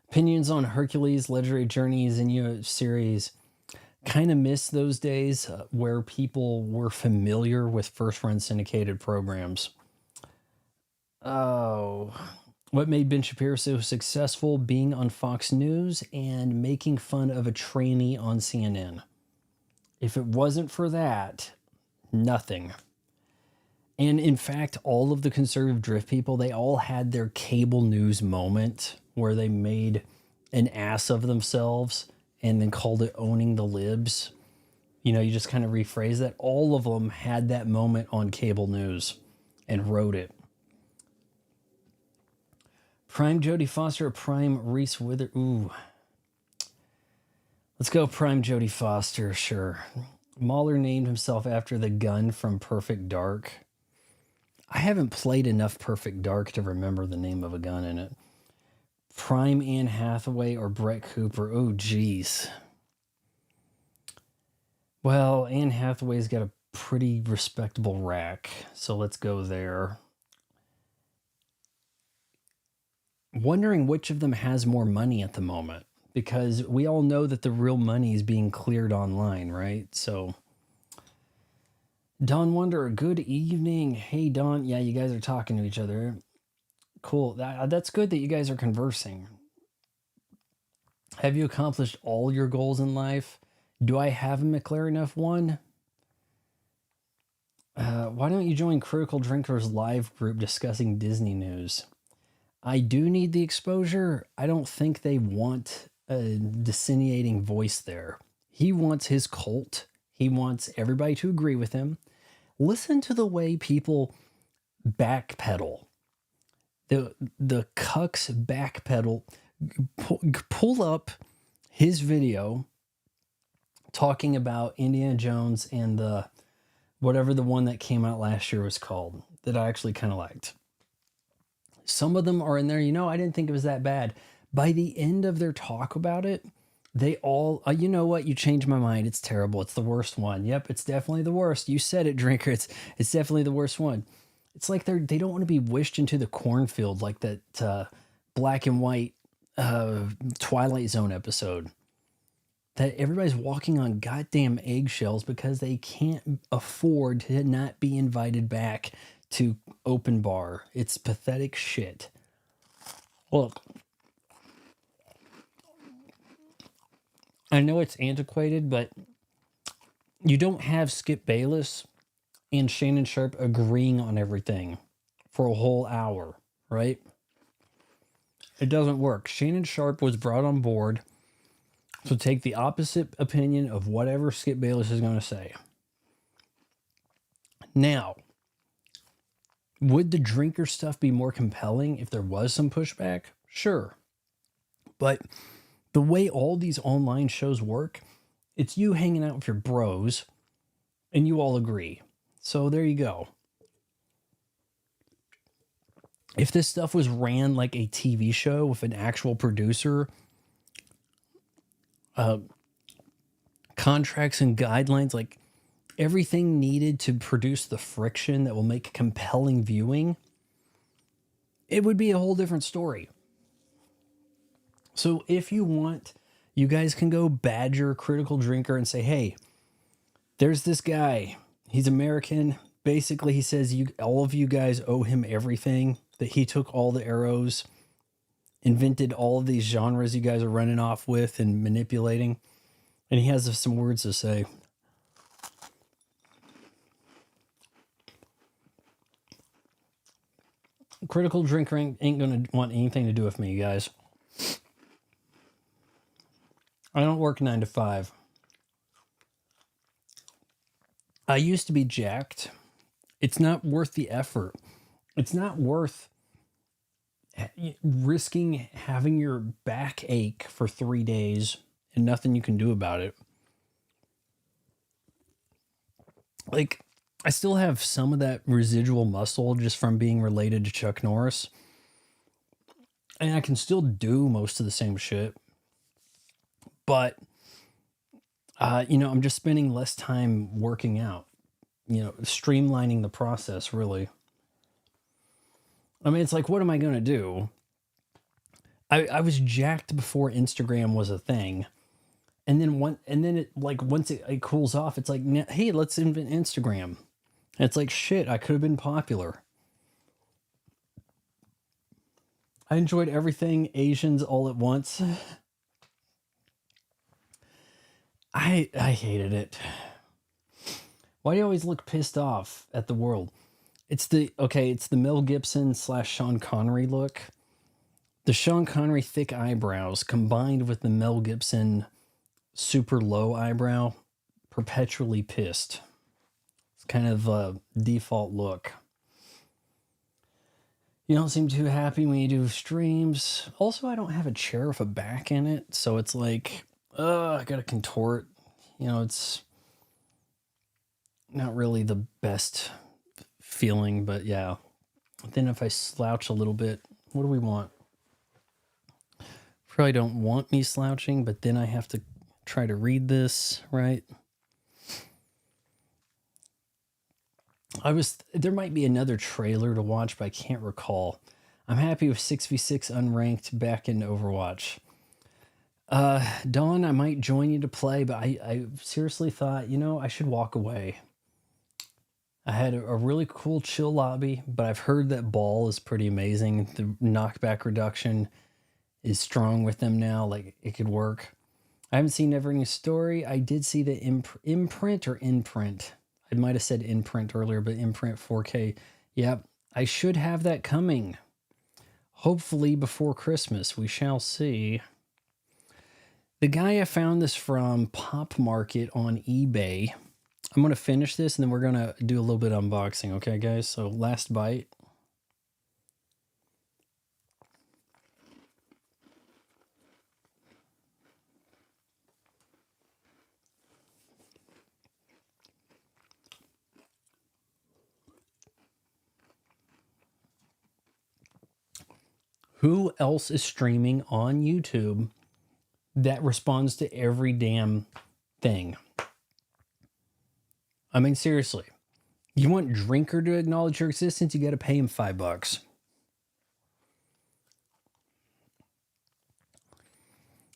opinions on Hercules Legendary Journeys in your series. Kind of miss those days where people were familiar with first run syndicated programs. Oh, what made Ben Shapiro so successful? Being on Fox News and making fun of a trainee on CNN. If it wasn't for that, nothing. And in fact, all of the conservative drift people, they all had their cable news moment where they made an ass of themselves and then called it owning the libs. You know, you just kind of rephrase that. All of them had that moment on cable news and wrote it. Prime Jodie Foster or Prime Reese Wither? Ooh. Let's go Prime Jodie Foster, sure. Mahler named himself after the gun from Perfect Dark. I haven't played enough Perfect Dark to remember the name of a gun in it. Prime Anne Hathaway or Brett Cooper? Oh, geez. Well, Anne Hathaway's got a pretty respectable rack, so let's go there. Wondering which of them has more money at the moment, because we all know that the real money is being cleared online, right? So, Don Wonder, good evening. Hey, Don. Yeah, you guys are talking to each other. Cool. That's good that you guys are conversing. Have you accomplished all your goals in life? Do I have a McLaren F1? Why don't you join Critical Drinkers live group discussing Disney news? I do need the exposure. I don't think they want a disseminating voice there. He wants his cult. He wants everybody to agree with him. Listen to the way people backpedal. The cucks backpedal. Pull up his video talking about Indiana Jones and the whatever the one that came out last year was called that I actually kind of liked. Some of them are in there, you know, I didn't think it was that bad. By the end of their talk about it, they all, you know what, you changed my mind. It's terrible. It's the worst one. Yep, it's definitely the worst. You said it, drinker. It's definitely the worst one. It's like they don't want to be wished into the cornfield like that black and white Twilight Zone episode. That everybody's walking on goddamn eggshells because they can't afford to not be invited back to open bar. It's pathetic shit. Look. I know it's antiquated, but you don't have Skip Bayless and Shannon Sharp agreeing on everything for a whole hour, right? It doesn't work. Shannon Sharp was brought on board to take the opposite opinion of whatever Skip Bayless is going to say. Now, would the drinker stuff be more compelling if there was some pushback? Sure. But the way all these online shows work, it's you hanging out with your bros and you all agree. So there you go. If this stuff was ran like a TV show with an actual producer, contracts and guidelines, like everything needed to produce the friction that will make compelling viewing, it would be a whole different story. So if you want, you guys can go badger Critical Drinker and say, hey, there's this guy. He's American. Basically, he says all of you guys owe him everything, that he took all the arrows, invented all of these genres you guys are running off with and manipulating. And he has some words to say. Critical Drinker ain't going to want anything to do with me, guys. I don't work 9 to 5. I used to be jacked. It's not worth the effort. It's not worth risking having your back ache for 3 days and nothing you can do about it. Like, I still have some of that residual muscle just from being related to Chuck Norris. And I can still do most of the same shit. But, I'm just spending less time working out. Streamlining the process, really. I mean, it's like, what am I going to do? I was jacked before Instagram was a thing. And then once it cools off, it's like, hey, let's invent Instagram. And it's like, shit, I could have been popular. I enjoyed everything Asians all at once. I hated it. Why do you always look pissed off at the world? It's the Mel Gibson / Sean Connery look. The Sean Connery thick eyebrows combined with the Mel Gibson super low eyebrow, perpetually pissed. It's kind of a default look. You don't seem too happy when you do streams. Also, I don't have a chair with a back in it, so it's like, I gotta contort. It's not really the best feeling, but yeah. Then if I slouch a little bit, what do we want? Probably don't want me slouching, but then I have to try to read this, right? There might be another trailer to watch, but I can't recall. I'm happy with 6v6 unranked back in Overwatch. Dawn, I might join you to play, but I seriously thought, I should walk away. I had a really cool chill lobby, but I've heard that Ball is pretty amazing. The knockback reduction is strong with them now, like it could work. I haven't seen Neverending Story. I did see the imprint. I might have said imprint earlier, but imprint 4K. Yep, I should have that coming. Hopefully before Christmas. We shall see. The guy I found this from, Pop Market on eBay. I'm going to finish this and then we're going to do a little bit of unboxing. Okay, guys? So last bite. Who else is streaming on YouTube that responds to every damn thing? I mean, seriously. You want Drinker to acknowledge your existence, you got to pay him $5.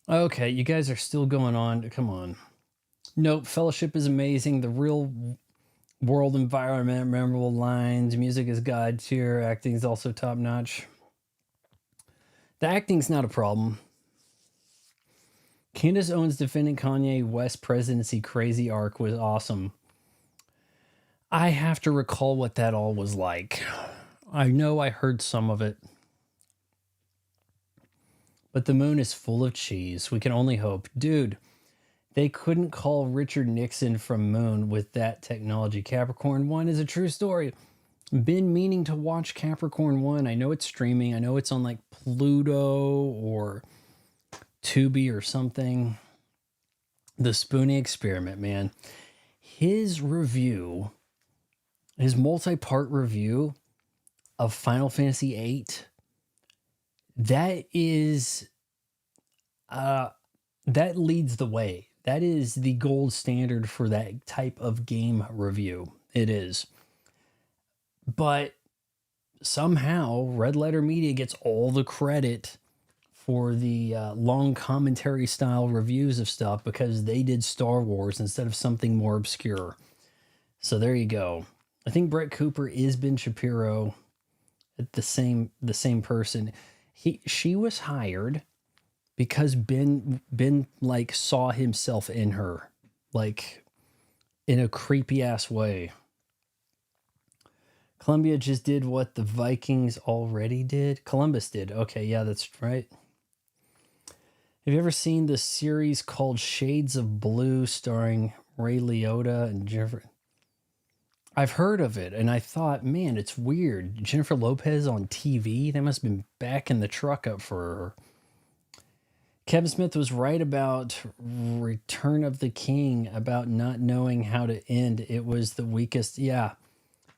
Okay, you guys are still going on. Come on. Nope, Fellowship is amazing. The real world environment, memorable lines, music is god tier, acting is also top notch. The acting's not a problem. Candace Owens defending Kanye West presidency crazy arc was awesome. I have to recall what that all was like. I know I heard some of it. But the moon is full of cheese. We can only hope. Dude, they couldn't call Richard Nixon from Moon with that technology. Capricorn 1 is a true story. Been meaning to watch Capricorn 1. I know it's streaming. I know it's on like Pluto or Tubi or something. The Spoonie Experiment, man. His review, his multi-part review of Final Fantasy VIII, that is, that leads the way. That is the gold standard for that type of game review. It is. But somehow Red Letter Media gets all the credit for the long commentary style reviews of stuff because they did Star Wars instead of something more obscure. So there you go. I think Brett Cooper is Ben Shapiro, the same person. She was hired because Ben like saw himself in her, like in a creepy ass way. Columbia just did what the Vikings already did. Columbus did. Okay, yeah, that's right. Have you ever seen the series called Shades of Blue starring Ray Liotta and Jennifer? I've heard of it, and I thought, man, it's weird. Jennifer Lopez on TV? They must have been backing the truck up for her. Kevin Smith was right about Return of the King, about not knowing how to end. It was the weakest. Yeah,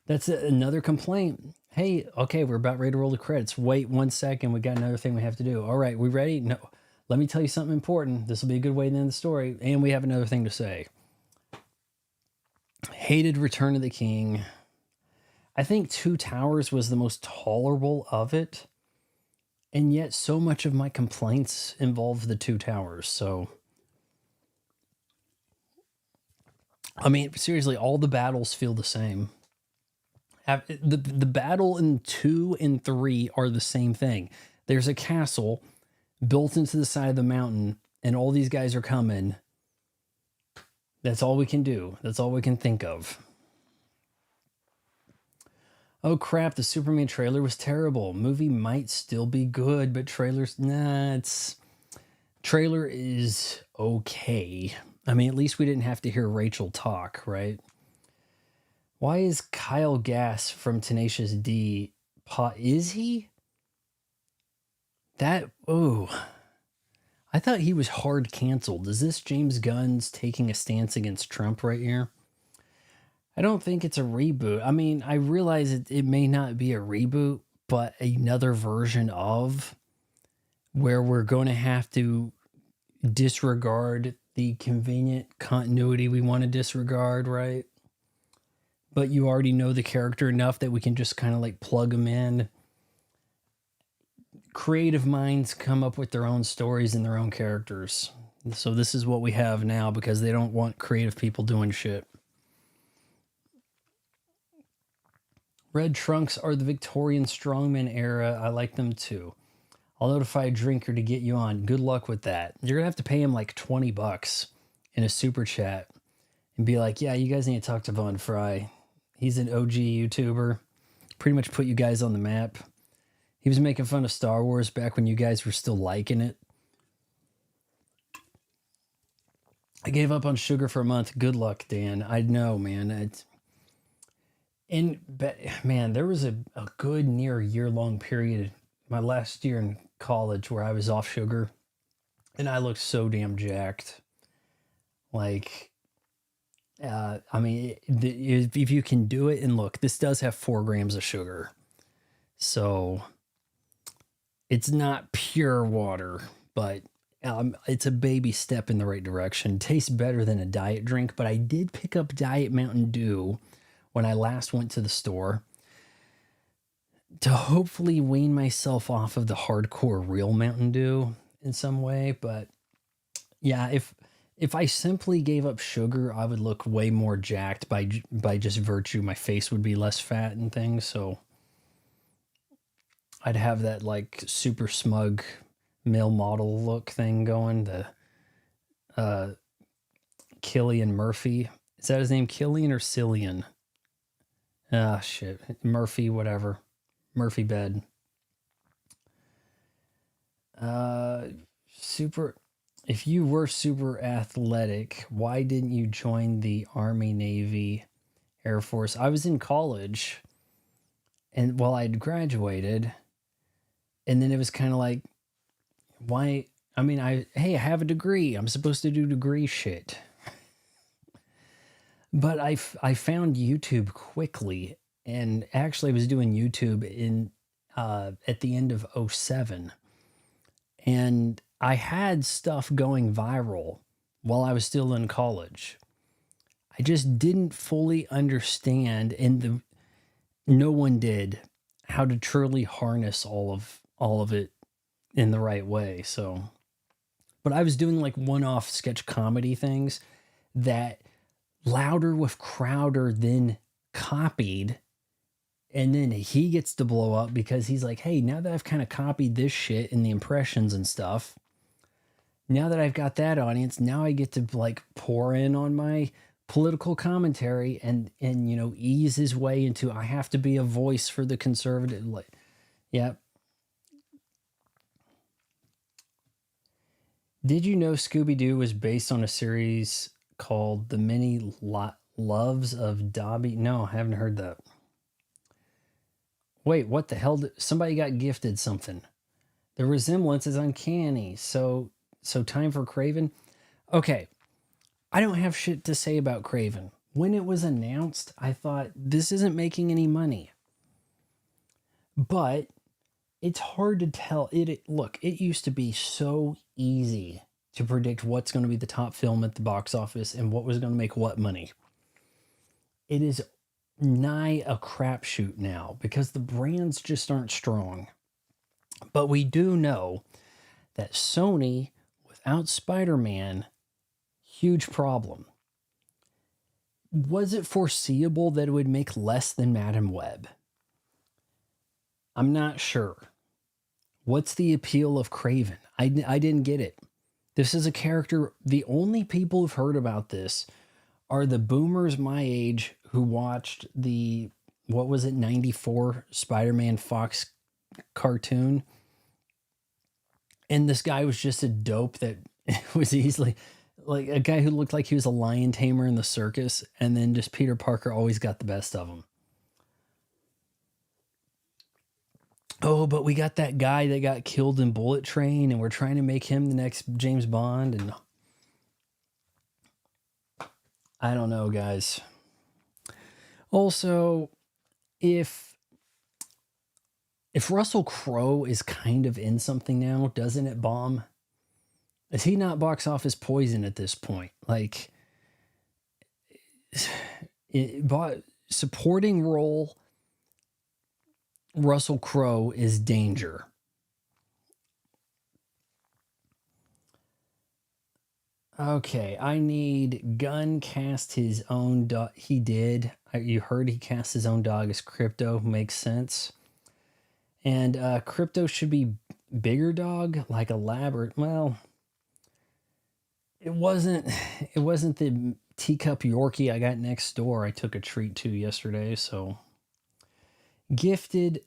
that's another complaint. Hey, okay, we're about ready to roll the credits. Wait 1 second. We got another thing we have to do. All right, we ready? No. Let me tell you something important. This will be a good way to end the story. And we have another thing to say. Hated Return of the King. I think Two Towers was the most tolerable of it. And yet so much of my complaints involve the Two Towers. So, I mean, seriously, all the battles feel the same. The battle in 2 and 3 are the same thing. There's a castle built into the side of the mountain, and all these guys are coming. That's all we can do. That's all we can think of. Oh crap, the Superman trailer was terrible. Movie might still be good, but trailer is okay. I mean, at least we didn't have to hear Rachel talk, right? Why is Kyle Gass from Tenacious D is he? I thought he was hard canceled. Is this James Gunn's taking a stance against Trump right here? I don't think it's a reboot. I mean, I realize it may not be a reboot, but another version of where we're going to have to disregard the convenient continuity we want to disregard, right? But you already know the character enough that we can just kind of like plug them in. Creative minds come up with their own stories and their own characters. So this is what we have now because they don't want creative people doing shit. Red trunks are the Victorian strongman era. I like them too. I'll notify a drinker to get you on. Good luck with that. You're going to have to pay him like $20 in a super chat and be like, yeah, you guys need to talk to Von Fry. He's an OG YouTuber. Pretty much put you guys on the map. He was making fun of Star Wars back when you guys were still liking it. I gave up on sugar for a month. Good luck, Dan. I know, man. Man, there was a good near year-long period, my last year in college, where I was off sugar, and I looked so damn jacked. Like, I mean, if you can do it, and look, this does have 4 grams of sugar, so it's not pure water, but it's a baby step in the right direction. Tastes better than a diet drink, but I did pick up Diet Mountain Dew when I last went to the store to hopefully wean myself off of the hardcore real Mountain Dew in some way. But yeah, if I simply gave up sugar, I would look way more jacked by just virtue. My face would be less fat and things. So I'd have that like super smug male model look thing going. Killian Murphy. Is that his name? Killian or Cillian? Ah, shit. Murphy, whatever. Murphy bed. Super. If you were super athletic, why didn't you join the Army, Navy, Air Force? I was in college, and I'd graduated, and then it was kind of like, why? I mean, I have a degree. I'm supposed to do degree shit. But I found YouTube quickly, and actually was doing YouTube in at the end of 07. And I had stuff going viral while I was still in college. I just didn't fully understand, and no one did, how to truly harness all of it in the right way. So, but I was doing like one-off sketch comedy things that Louder with Crowder then copied, and then he gets to blow up because he's like, hey, now that I've kind of copied this shit in the impressions and stuff, now that I've got that audience, now I get to like pour in on my political commentary and you know, ease his way into, I have to be a voice for the conservative. Like, yeah. Did you know Scooby-Doo was based on a series called The Many Loves of Dobby? No, I haven't heard that. Wait, what the hell? Somebody got gifted something. The resemblance is uncanny. So time for Craven. Okay, I don't have shit to say about Craven. When it was announced, I thought, this isn't making any money. But it's hard to tell. Look, it used to be so easy to predict what's going to be the top film at the box office and what was going to make what money. It is nigh a crapshoot now because the brands just aren't strong. But we do know that Sony, without Spider-Man, huge problem. Was it foreseeable that it would make less than Madam Web? I'm not sure. What's the appeal of Craven? I didn't get it. This is a character, the only people who've heard about this are the boomers my age who watched the, 94 Spider-Man Fox cartoon. And this guy was just a dope that was easily, like a guy who looked like he was a lion tamer in the circus. And then just Peter Parker always got the best of him. Oh, but we got that guy that got killed in Bullet Train, and we're trying to make him the next James Bond. And I don't know, guys. Also, if Russell Crowe is kind of in something now, doesn't it bomb? Is he not box office poison at this point? Like, supporting role Russell Crowe is danger. Okay, I need Gunn cast his own dog. He did. You heard he cast his own dog as Crypto. Makes sense. And Crypto should be bigger dog, like a lab. Well, it wasn't the teacup Yorkie I got next door I took a treat to yesterday, so gifted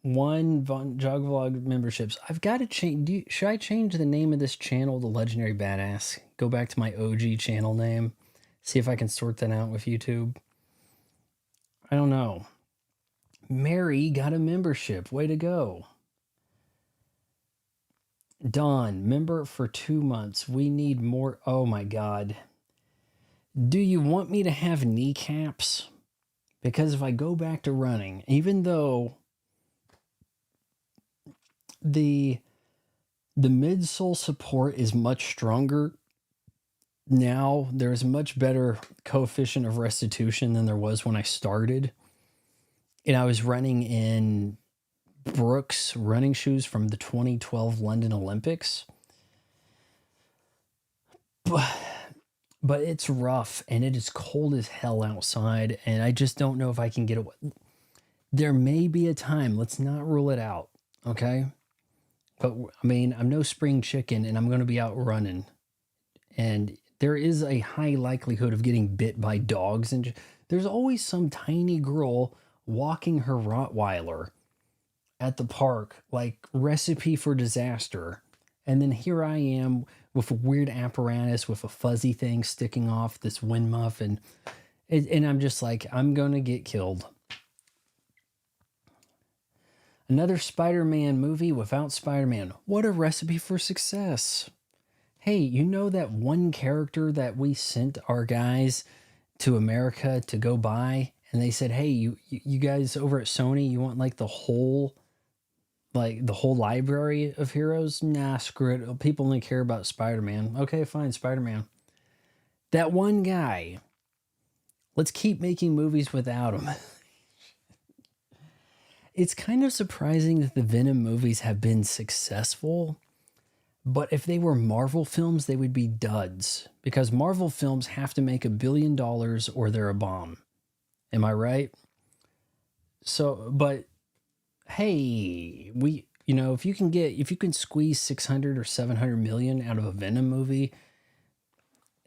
one Jog Vlog memberships. I've got to change. Should I change the name of this channel to Legendary Badass? Go back to my OG channel name. See if I can sort that out with YouTube. I don't know. Mary got a membership. Way to go. Dawn, member for 2 months. We need more. Oh my God. Do you want me to have kneecaps? Because if I go back to running, even though the midsole support is much stronger now, there's much better coefficient of restitution than there was when I started. And I was running in Brooks running shoes from the 2012 London Olympics. But it's rough and it is cold as hell outside, and I just don't know if I can get away. There may be a time, let's not rule it out, okay? But I mean, I'm no spring chicken and I'm going to be out running. And there is a high likelihood of getting bit by dogs. And there's always some tiny girl walking her Rottweiler at the park, like recipe for disaster. And then here I am with a weird apparatus with a fuzzy thing sticking off this wind muff. And I'm just like, I'm going to get killed. Another Spider-Man movie without Spider-Man. What a recipe for success. Hey, you know that one character that we sent our guys to America to go buy? And they said, hey, you guys over at Sony, you want like the whole library of heroes? Nah, screw it. People only care about Spider-Man. Okay, fine, Spider-Man. That one guy. Let's keep making movies without him. It's kind of surprising that the Venom movies have been successful, but if they were Marvel films, they would be duds because Marvel films have to make $1 billion or they're a bomb. Am I right? So, but hey, if you can squeeze 600 or 700 million out of a Venom movie,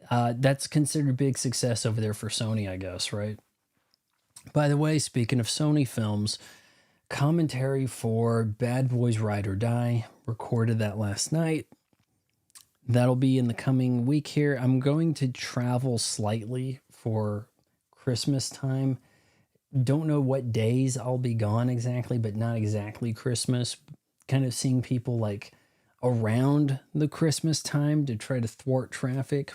that's considered big success over there for Sony, I guess, right? By the way, speaking of Sony films, commentary for Bad Boys Ride or Die, recorded that last night. That'll be in the coming week here. I'm going to travel slightly for Christmas time. Don't know what days I'll be gone exactly, but not exactly Christmas. Kind of seeing people like around the Christmas time to try to thwart traffic.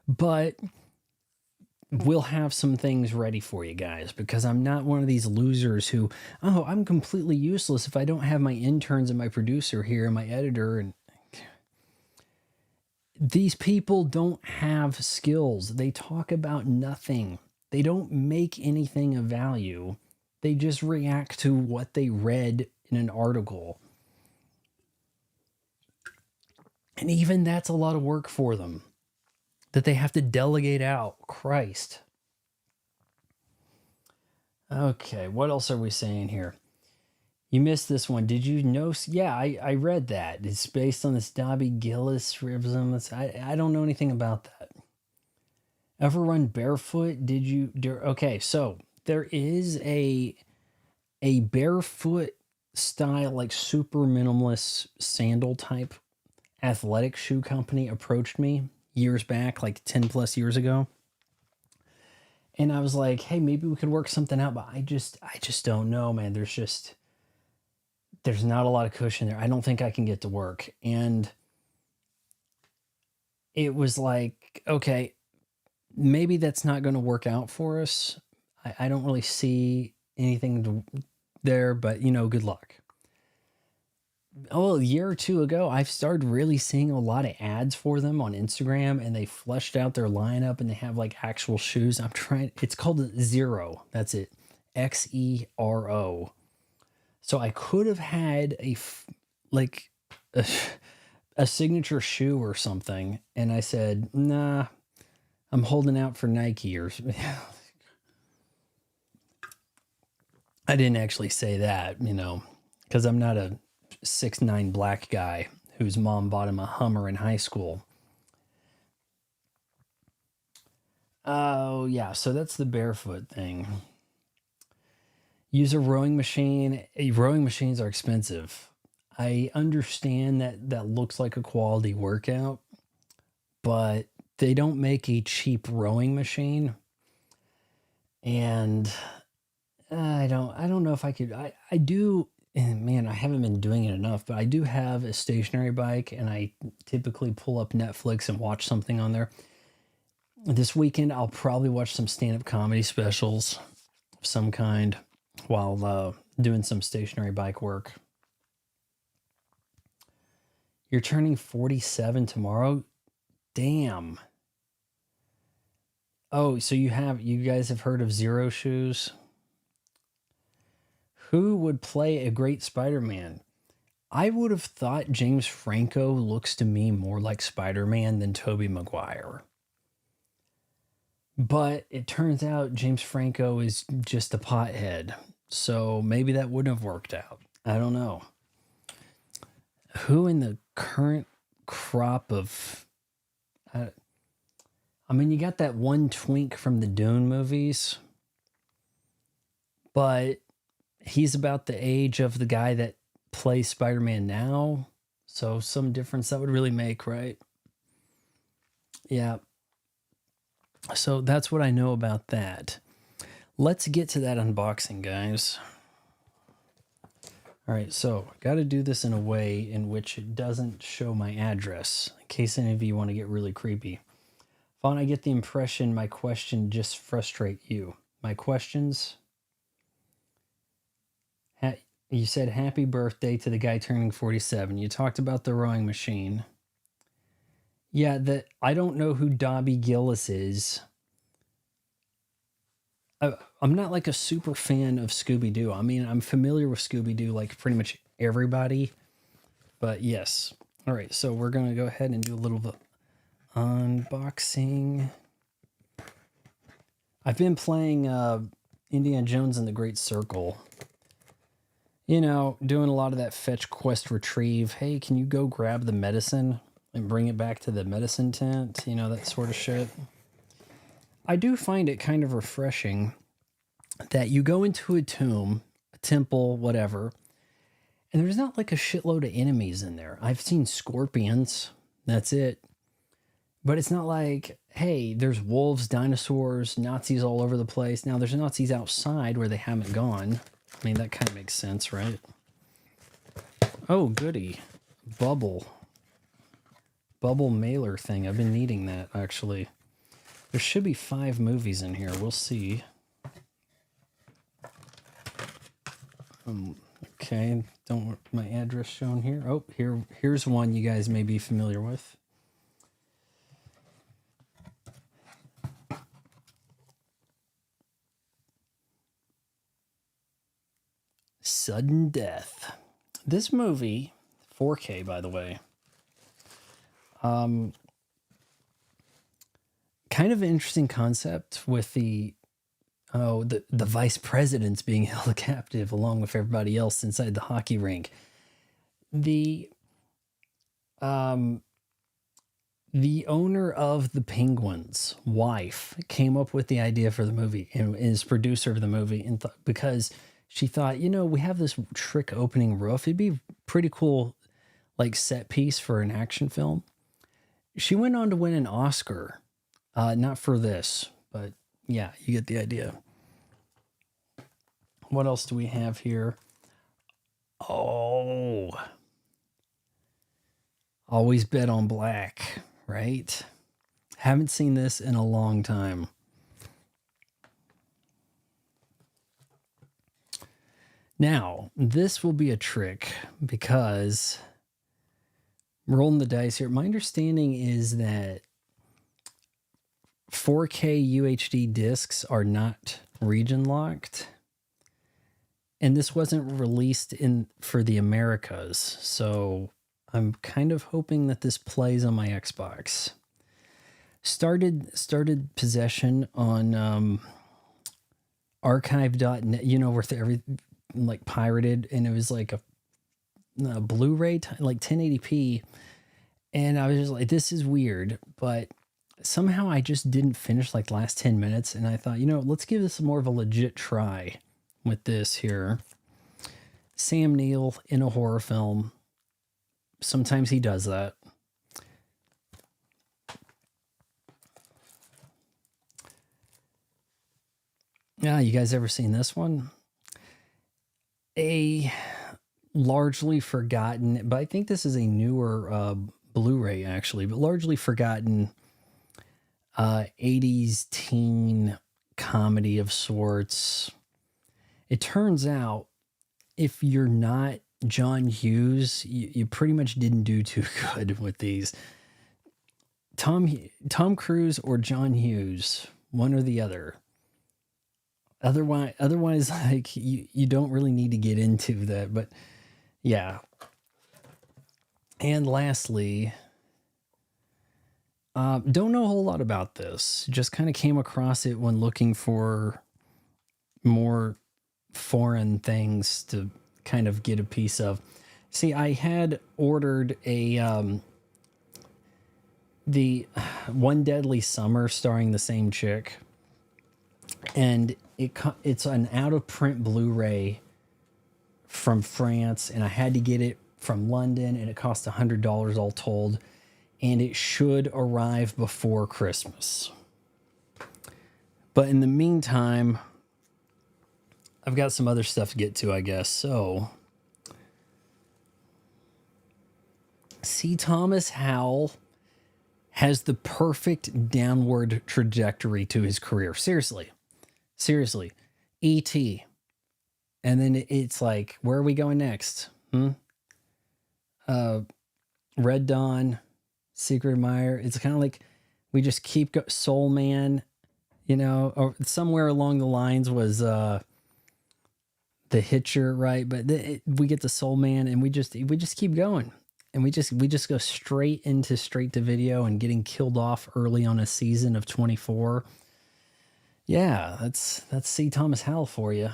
But we'll have some things ready for you guys because I'm not one of these losers who, I'm completely useless if I don't have my interns and my producer here and my editor. And these people don't have skills. They talk about nothing. They don't make anything of value. They just react to what they read in an article. And even that's a lot of work for them that they have to delegate out. Christ. Okay, what else are we saying here? You missed this one. Did you know? Yeah, I read that. It's based on this Dobby Gillis-ism. I don't know anything about that. Ever run barefoot? Did you? Okay, so there is a barefoot style, like super minimalist sandal type athletic shoe company approached me years back, like 10 plus years ago. And I was like, hey, maybe we could work something out, but I just don't know, man. There's not a lot of cushion there. I don't think I can get to work. And it was like, okay, maybe that's not going to work out for us. I don't really see anything there, but good luck. A year or two ago, I've started really seeing a lot of ads for them on Instagram, and they fleshed out their lineup and they have like actual shoes. It's called Zero. That's it. XERO. So I could have had a signature shoe or something. And I said, nah, I'm holding out for Nike or I didn't actually say that, because I'm not a 6'9" black guy whose mom bought him a Hummer in high school. Oh, yeah. So that's the barefoot thing. Use a rowing machine. Rowing machines are expensive. I understand that looks like a quality workout, but they don't make a cheap rowing machine. And I don't know if I could. I do. And man, I haven't been doing it enough, but I do have a stationary bike and I typically pull up Netflix and watch something on there. This weekend, I'll probably watch some stand-up comedy specials of some kind while doing some stationary bike work. You're turning 47 tomorrow? Damn. Oh, so you guys have heard of Zero shoes? Who would play a great Spider-Man? I would have thought James Franco looks to me more like Spider-Man than Tobey Maguire. But it turns out James Franco is just a pothead. So maybe that wouldn't have worked out. I don't know. who in the current crop of, I mean, you got that one twink from the Dune movies, but he's about the age of the guy that plays Spider-Man now. So some difference that would really make, right? Yeah. So that's what I know about that. Let's get to that unboxing, guys. All right, so I got to do this in a way in which it doesn't show my address, in case any of you want to get really creepy. Fawn, I get the impression my question just frustrate you. My questions? You said happy birthday to the guy turning 47. You talked about the rowing machine. Yeah, I don't know who Dobby Gillis is. I'm not like a super fan of Scooby-Doo. I mean, I'm familiar with Scooby-Doo like pretty much everybody. But yes. All right, so we're going to go ahead and do a little unboxing. I've been playing Indiana Jones and the Great Circle. You know, doing a lot of that fetch, quest, retrieve. Hey, can you go grab the medicine and bring it back to the medicine tent? You know, that sort of shit. I do find it kind of refreshing that you go into a tomb, a temple, whatever, and there's not like a shitload of enemies in there. I've seen scorpions. That's it. But it's not like, hey, there's wolves, dinosaurs, Nazis all over the place. Now, there's Nazis outside where they haven't gone. I mean, that kind of makes sense, right? Oh, goody. Bubble mailer thing. I've been needing that, actually. There should be 5 movies in here. We'll see. Okay, don't want my address shown here. Oh, here's one you guys may be familiar with. Sudden Death. This movie, 4K by the way, kind of an interesting concept with the vice presidents being held captive along with everybody else inside the hockey rink. The owner of the Penguins' wife came up with the idea for the movie and is producer of the movie, and because she thought, you know, we have this trick opening roof. It'd be pretty cool, like set piece for an action film. She went on to win an Oscar, not for this, but yeah, you get the idea. What else do we have here? Oh, Always Bet on Black, right? Haven't seen this in a long time. Now, this will be a trick because I'm rolling the dice here. My understanding is that 4K UHD discs are not region locked. And this wasn't released for the Americas. So I'm kind of hoping that this plays on my Xbox. Started possession on archive.net, you know, where everything like pirated, and it was like a Blu-ray, like 1080p. And I was just like, this is weird, but somehow I just didn't finish like the last 10 minutes. And I thought, you know, let's give this more of a legit try with this here. Sam Neill in a horror film. Sometimes he does that. Yeah, you guys ever seen this one? A largely forgotten, but I think this is a newer Blu-ray actually, but largely forgotten 80s teen comedy of sorts. It turns out if you're not John Hughes, you pretty much didn't do too good with these. Tom Cruise or John Hughes, one or the other. Otherwise, like you don't really need to get into that, but yeah. And lastly, don't know a whole lot about this. Just kind of came across it when looking for more foreign things to kind of get a piece of. See, I had ordered the One Deadly Summer starring the same chick, and it's an out of print Blu-ray from France, and I had to get it from London, and it cost $100 all told, and it should arrive before Christmas. But in the meantime, I've got some other stuff to get to, I guess. So, C. Thomas Howell has the perfect downward trajectory to his career. Seriously. E.T. And then it's like, where are we going next? Red Dawn, Secret Admirer. It's kind of like we just keep Soul Man, or somewhere along the lines was The Hitcher, right? But we get the Soul Man, and we just keep going, and we just go straight to video and getting killed off early on a season of 24. Yeah, that's C. Thomas Howell for you.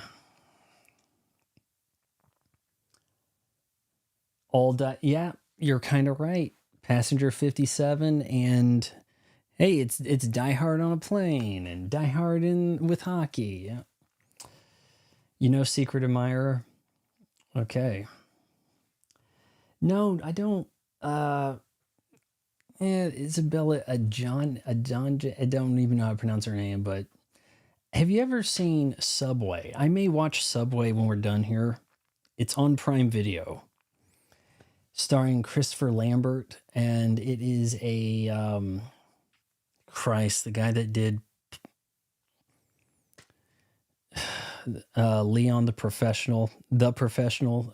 Yeah, you're kind of right. Passenger 57, and hey, it's Die Hard on a plane and Die Hard with hockey. Yeah. Secret Admirer? Okay. No, I don't. Isabella I don't even know how to pronounce her name, but have you ever seen Subway? I may watch Subway when we're done here. It's on Prime Video, starring Christopher Lambert, and it is a the guy that did Leon the Professional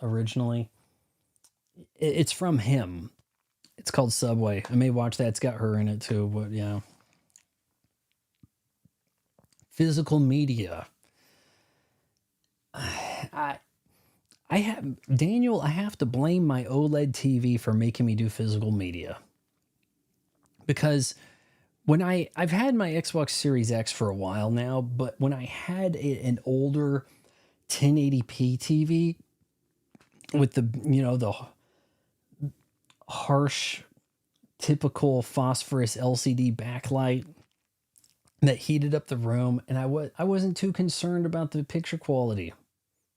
originally. It's from him. It's called Subway. I may watch that. It's got her in it too, but yeah. Physical media. I have to blame my OLED TV for making me do physical media. Because when I've had my Xbox Series X for a while now, but when I had an older 1080p TV with the harsh, typical phosphorus LCD backlight that heated up the room, and I wasn't too concerned about the picture quality.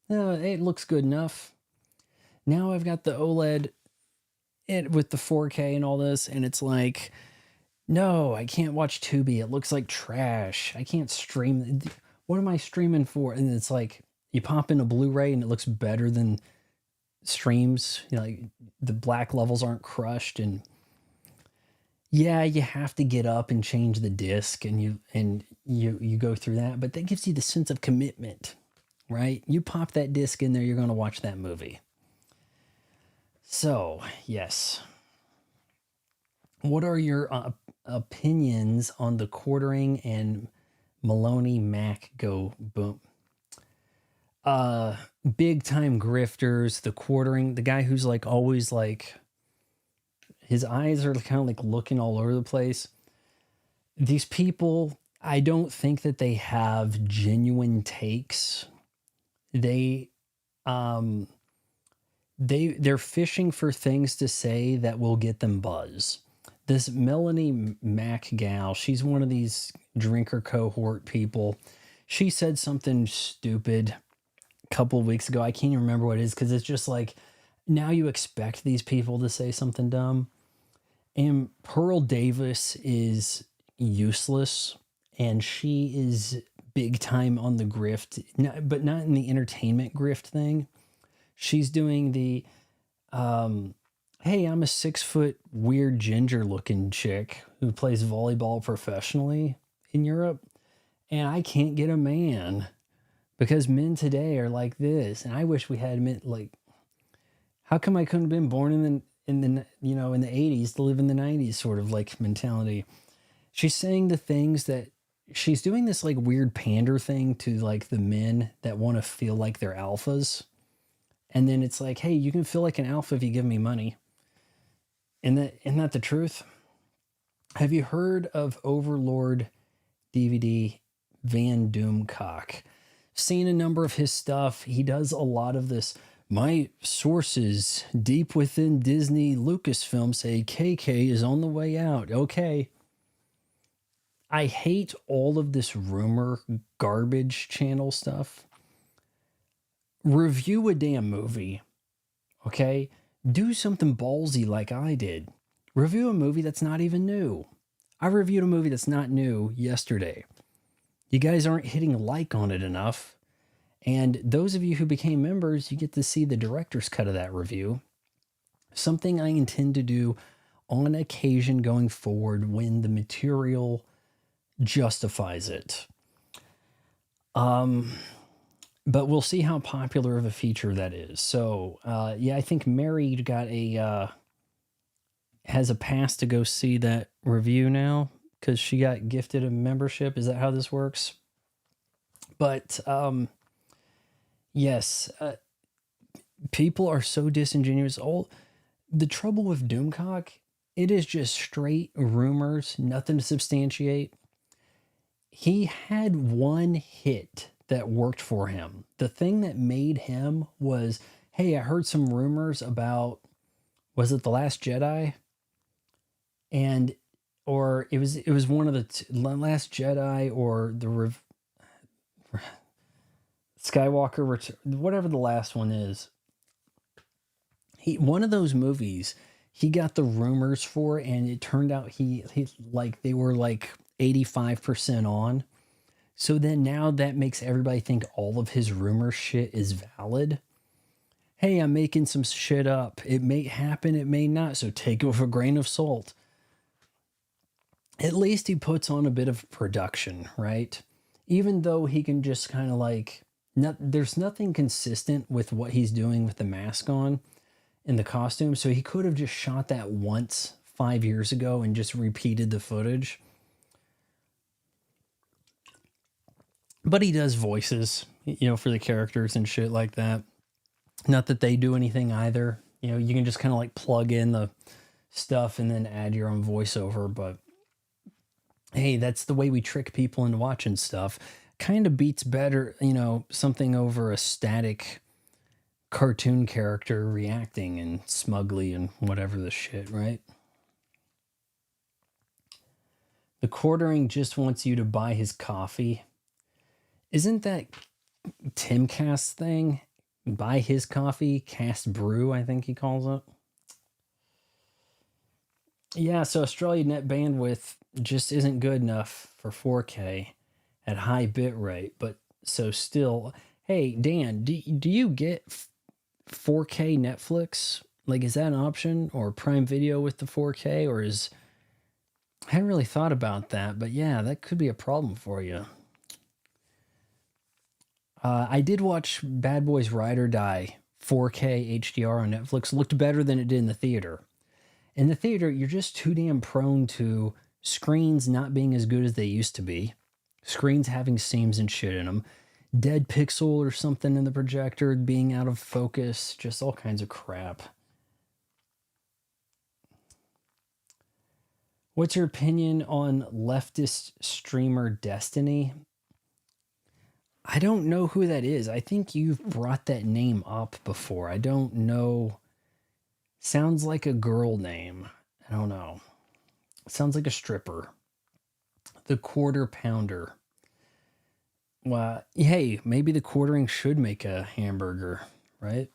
No, it looks good enough. Now I've got the OLED with the 4K and all this, and it's like, no, I can't watch Tubi. It looks like trash. I can't stream. What am I streaming for? And it's like, you pop in a Blu-ray and it looks better than streams. Like the black levels aren't crushed, and yeah, you have to get up and change the disc, and you go through that, but that gives you the sense of commitment, right? You pop that disc in there, you're going to watch that movie. So, yes. What are your opinions on the quartering and Maloney Mac go boom? Big time grifters, the quartering, the guy who's like always like, his eyes are kind of like looking all over the place. These people, I don't think that they have genuine takes. They're fishing for things to say that will get them buzz. This Melanie Mac gal, she's one of these drinker cohort people. She said something stupid a couple of weeks ago. I can't even remember what it is, because it's just like, now you expect these people to say something dumb. And Pearl Davis is useless, and she is big time on the grift, but not in the entertainment grift thing. She's doing the, hey, I'm a 6-foot weird ginger looking chick who plays volleyball professionally in Europe, and I can't get a man because men today are like this. And I wish we had men like, how come I couldn't have been born in the 80s to live in the 90s sort of like mentality? She's saying the things that she's doing, this like weird pander thing to like the men that want to feel like they're alphas. And then it's like, hey, you can feel like an alpha if you give me money. Isn't that the truth? Have you heard of Overlord DVD Van Doomcock? Seen a number of his stuff. He does a lot of this My sources deep within Disney Lucasfilm say KK is on the way out. Okay. I hate all of this rumor garbage channel stuff. Review a damn movie, okay? Do something ballsy like I did. Review a movie that's not even new. I reviewed a movie that's not new yesterday. You guys aren't hitting like on it enough. And those of you who became members, you get to see the director's cut of that review. Something I intend to do on occasion going forward when the material justifies it. But we'll see how popular of a feature that is. So, yeah, I think Mary got has a pass to go see that review now because she got gifted a membership. Is that how this works? But, yes, people are so disingenuous. The trouble with Doomcock, it is just straight rumors, nothing to substantiate. He had one hit that worked for him. The thing that made him was, hey, I heard some rumors about, was it The Last Jedi? Or it was one of the Last Jedi or the Skywalker Return, whatever the last one is. One of those movies, he got the rumors for, and it turned out he like they were like 85% on. So then now that makes everybody think all of his rumor shit is valid. Hey, I'm making some shit up. It may happen, it may not, so take it with a grain of salt. At least he puts on a bit of production, right? Even though he can just kind of like, there's nothing consistent with what he's doing with the mask on and the costume, so he could have just shot that once 5 years ago and just repeated the footage. But he does voices, for the characters and shit like that. Not that they do anything either. You can just kind of like plug in the stuff and then add your own voiceover. But hey, that's the way we trick people into watching stuff. Kind of beats better, something over a static cartoon character reacting and smugly and whatever the shit, right? The quartering just wants you to buy his coffee. Isn't that Timcast's thing? Buy his coffee, cast brew, I think he calls it. Yeah, so Australia net bandwidth just isn't good enough for 4K at high bit rate, but so still, hey, Dan, do you get 4K Netflix? Like, is that an option, or Prime Video with the 4K, or I hadn't really thought about that, but yeah, that could be a problem for you. I did watch Bad Boys Ride or Die 4K HDR on Netflix. Looked better than it did in the theater. In the theater, you're just too damn prone to screens not being as good as they used to be. Screens having seams and shit in them. Dead pixel or something in the projector being out of focus. Just all kinds of crap. What's your opinion on leftist streamer Destiny? I don't know who that is. I think you've brought that name up before. I don't know. Sounds like a girl name. I don't know. Sounds like a stripper. The Quarter Pounder. Well, hey, maybe the quartering should make a hamburger, right?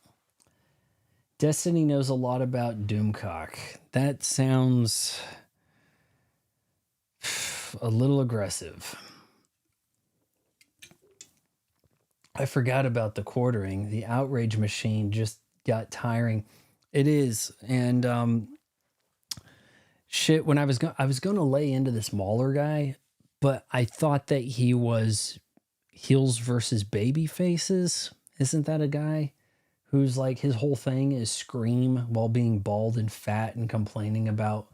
Destiny knows a lot about Doomcock. That sounds a little aggressive. I forgot about the quartering. The outrage machine just got tiring. It is. And shit, when I was going to lay into this Mauler guy, but I thought that he was heels versus baby faces. Isn't that a guy who's like, his whole thing is scream while being bald and fat and complaining about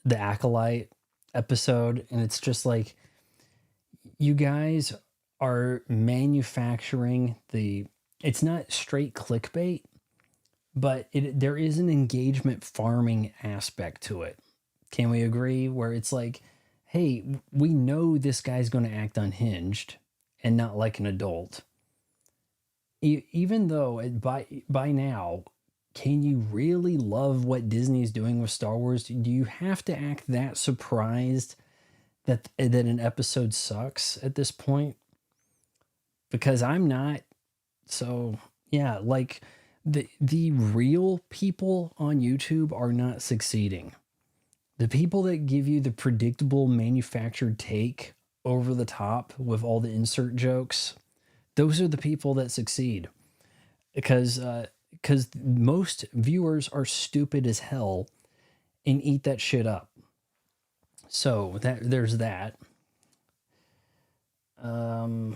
the Acolyte episode? And it's just like, you guys are manufacturing it's not straight clickbait, but there is an engagement farming aspect to it. Can we agree? Where it's like, hey, we know this guy's going to act unhinged and not like an adult. even though by now, can you really love what Disney's doing with Star Wars? Do you have to act that surprised that an episode sucks at this point? Because I'm not. So yeah, like the real people on YouTube are not succeeding. The people that give you the predictable manufactured take over the top with all the insert jokes, those are the people that succeed. Because most viewers are stupid as hell and eat that shit up. So there's that. I'm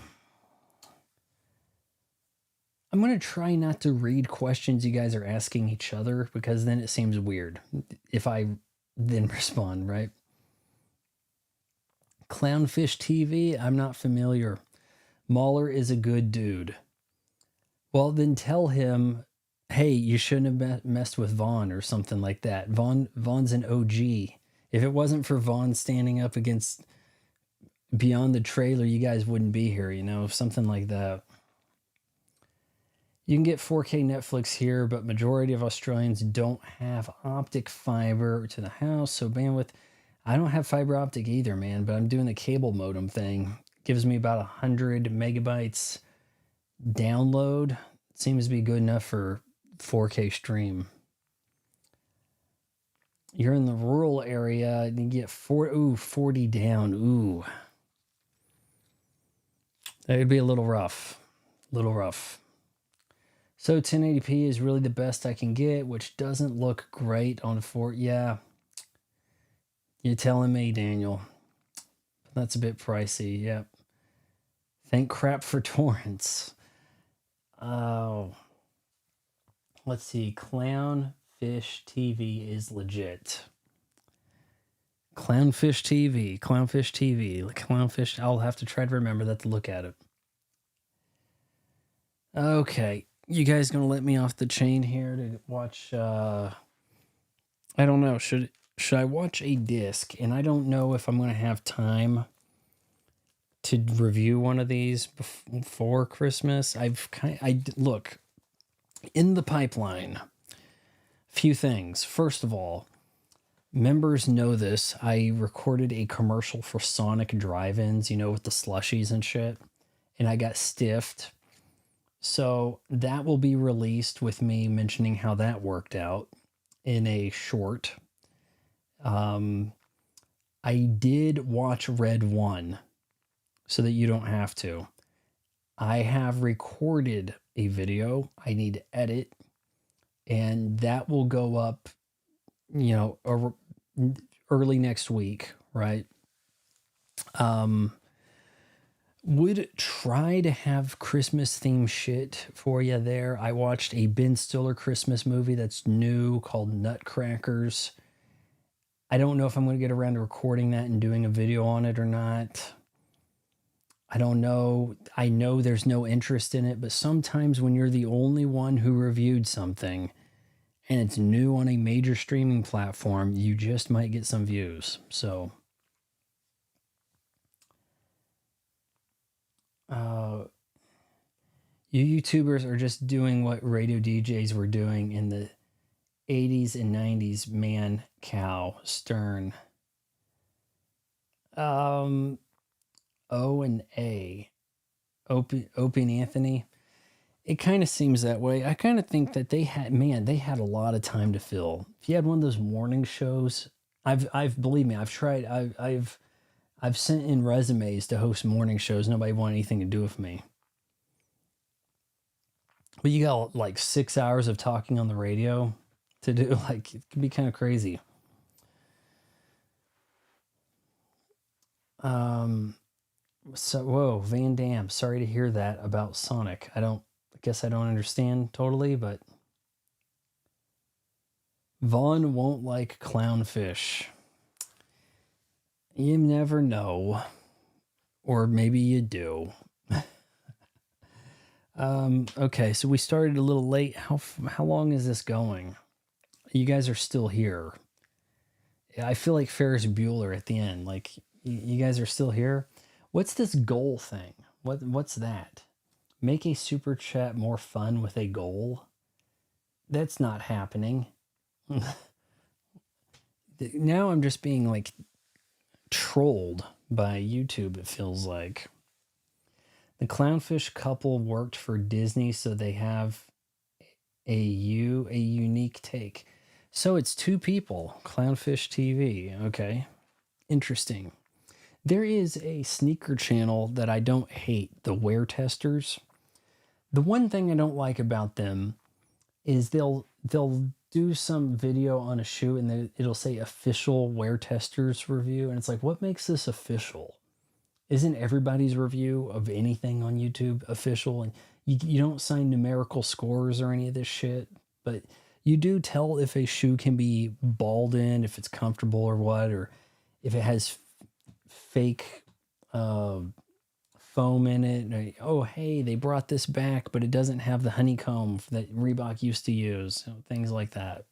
going to try not to read questions you guys are asking each other, because then it seems weird if I then respond, right? Clownfish TV, I'm not familiar. Mahler is a good dude. Well, then tell him, hey, you shouldn't have messed with Vaughn or something like that. Vaughn's an OG. If it wasn't for Vaughn standing up against Beyond the Trailer, you guys wouldn't be here, something like that. You can get 4K Netflix here, but majority of Australians don't have optic fiber to the house, so bandwidth. I don't have fiber optic either, man, but I'm doing the cable modem thing. Gives me about 100 megabytes download. It seems to be good enough for 4K stream. You're in the rural area, and you get 40 down. Ooh. That would be a little rough. So 1080p is really the best I can get, which doesn't look great on 4. Yeah. You're telling me, Daniel. That's a bit pricey. Yep. Thank crap for torrents. Oh. Let's see. Clownfish TV is legit. Clownfish TV. I'll have to try to remember that to look at it. Okay. You guys gonna let me off the chain here to watch, I don't know. Should I watch a disc? And I don't know if I'm gonna have time to review one of these before Christmas. Look, in the pipeline, few things. First of all, members know this. I recorded a commercial for Sonic drive-ins, with the slushies and shit, and I got stiffed. So that will be released with me mentioning how that worked out in a short. I did watch Red 1 so that you don't have to. I have recorded a video I need to edit, and that will go up, early next week, right? Would try to have Christmas themed shit for you there. I watched a Ben Stiller Christmas movie that's new called Nutcrackers. I don't know if I'm going to get around to recording that and doing a video on it or not. I don't know. I know there's no interest in it, but sometimes when you're the only one who reviewed something and it's new on a major streaming platform, you just might get some views. So you YouTubers are just doing what radio DJs were doing in the 80s and 90s. Man, cow, Stern. O and A. Opie and Anthony. It kind of seems that way. I kind of think that they had a lot of time to fill. If you had one of those morning shows, believe me, I've tried. I've sent in resumes to host morning shows. Nobody wanted anything to do with me. But you got like 6 hours of talking on the radio to do. Like, it can be kind of crazy. So, whoa, Van Damme. Sorry to hear that about Sonic. I guess I don't understand totally, but Vaughn won't like clownfish. You never know. Or maybe you do. Okay, so we started a little late. How long is this going? You guys are still here. I feel like Ferris Bueller at the end. Like, you guys are still here? What's this goal thing? What's that? make a super chat more fun with a goal. That's not happening. Now I'm just being like trolled by YouTube, it feels like. The clownfish couple worked for Disney, so they have a unique take. So it's two people, Clownfish TV. Okay, interesting. There is a sneaker channel that I don't hate, the Wear Testers. The one thing I don't like about them is they'll do some video on a shoe and it'll say official Wear Testers review, and it's like, what makes this official? Isn't everybody's review of anything on YouTube official? And you don't sign numerical scores or any of this shit, but you do tell if a shoe can be balled in, if it's comfortable or what, or if it has fake foam in it. Oh, hey, they brought this back, but it doesn't have the honeycomb that Reebok used to use. Things like that.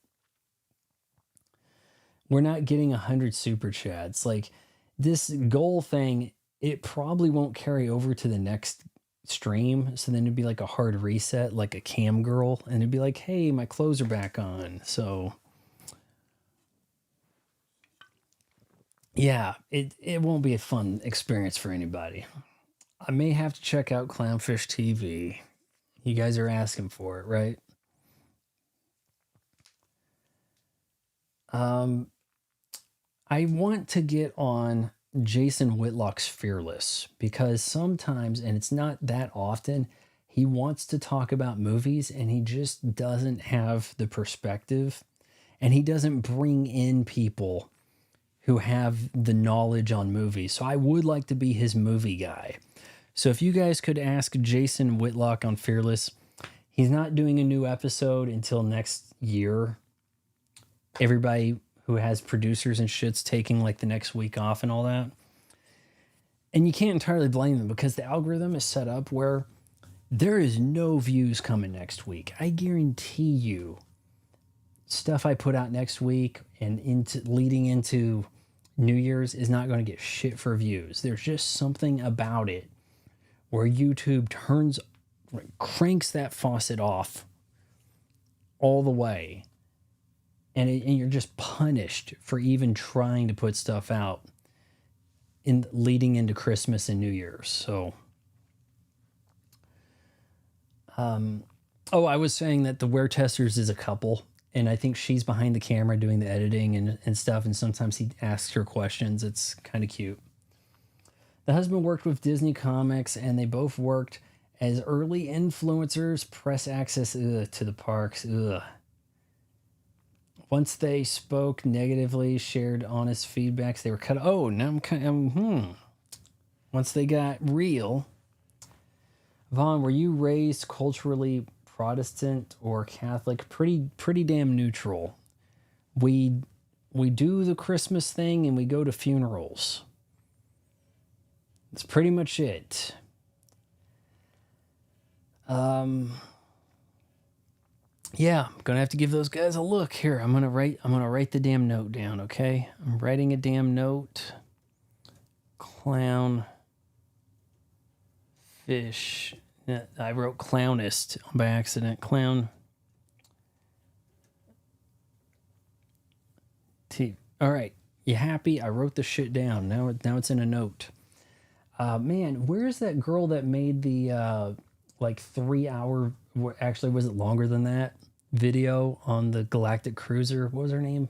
We're not getting 100 super chats. Like, this goal thing, it probably won't carry over to the next stream. So then it'd be like a hard reset, like a cam girl, and it'd be like, hey, my clothes are back on. So yeah, it won't be a fun experience for anybody. I may have to check out Clownfish TV. You guys are asking for it, right? I want to get on Jason Whitlock's Fearless, because sometimes, and it's not that often, he wants to talk about movies and he just doesn't have the perspective, and he doesn't bring in people who have the knowledge on movies. So I would like to be his movie guy. So if you guys could ask Jason Whitlock on Fearless, he's not doing a new episode until next year. Everybody who has producers and shit's taking like the next week off and all that. And you can't entirely blame them, because the algorithm is set up where there is no views coming next week. I guarantee you, stuff I put out next week and leading into New Year's is not going to get shit for views. There's just something about it where YouTube cranks that faucet off all the way. And you're just punished for even trying to put stuff out in leading into Christmas and New Year's. So, I was saying that the Wear Testers is a couple, and I think she's behind the camera doing the editing and stuff, and sometimes he asks her questions. It's kind of cute. The husband worked with Disney Comics, and they both worked as early influencers, press access to the parks. Ugh. Once they spoke negatively, shared honest feedbacks, they were cut. Oh, now I'm kind of, Once they got real. Vaughn, were you raised culturally Protestant or Catholic? Pretty damn neutral. We do the Christmas thing and we go to funerals. That's pretty much it. Yeah, I'm gonna have to give those guys a look here. I'm gonna write the damn note down, okay? I'm writing a damn note. Clown fish. I wrote clownist by accident. Clown. T. All right, you happy? I wrote the shit down. Now it's in a note. Man, where's that girl that made the like 3 hour? Actually, was it longer than that? Video on the Galactic Cruiser. What was her name?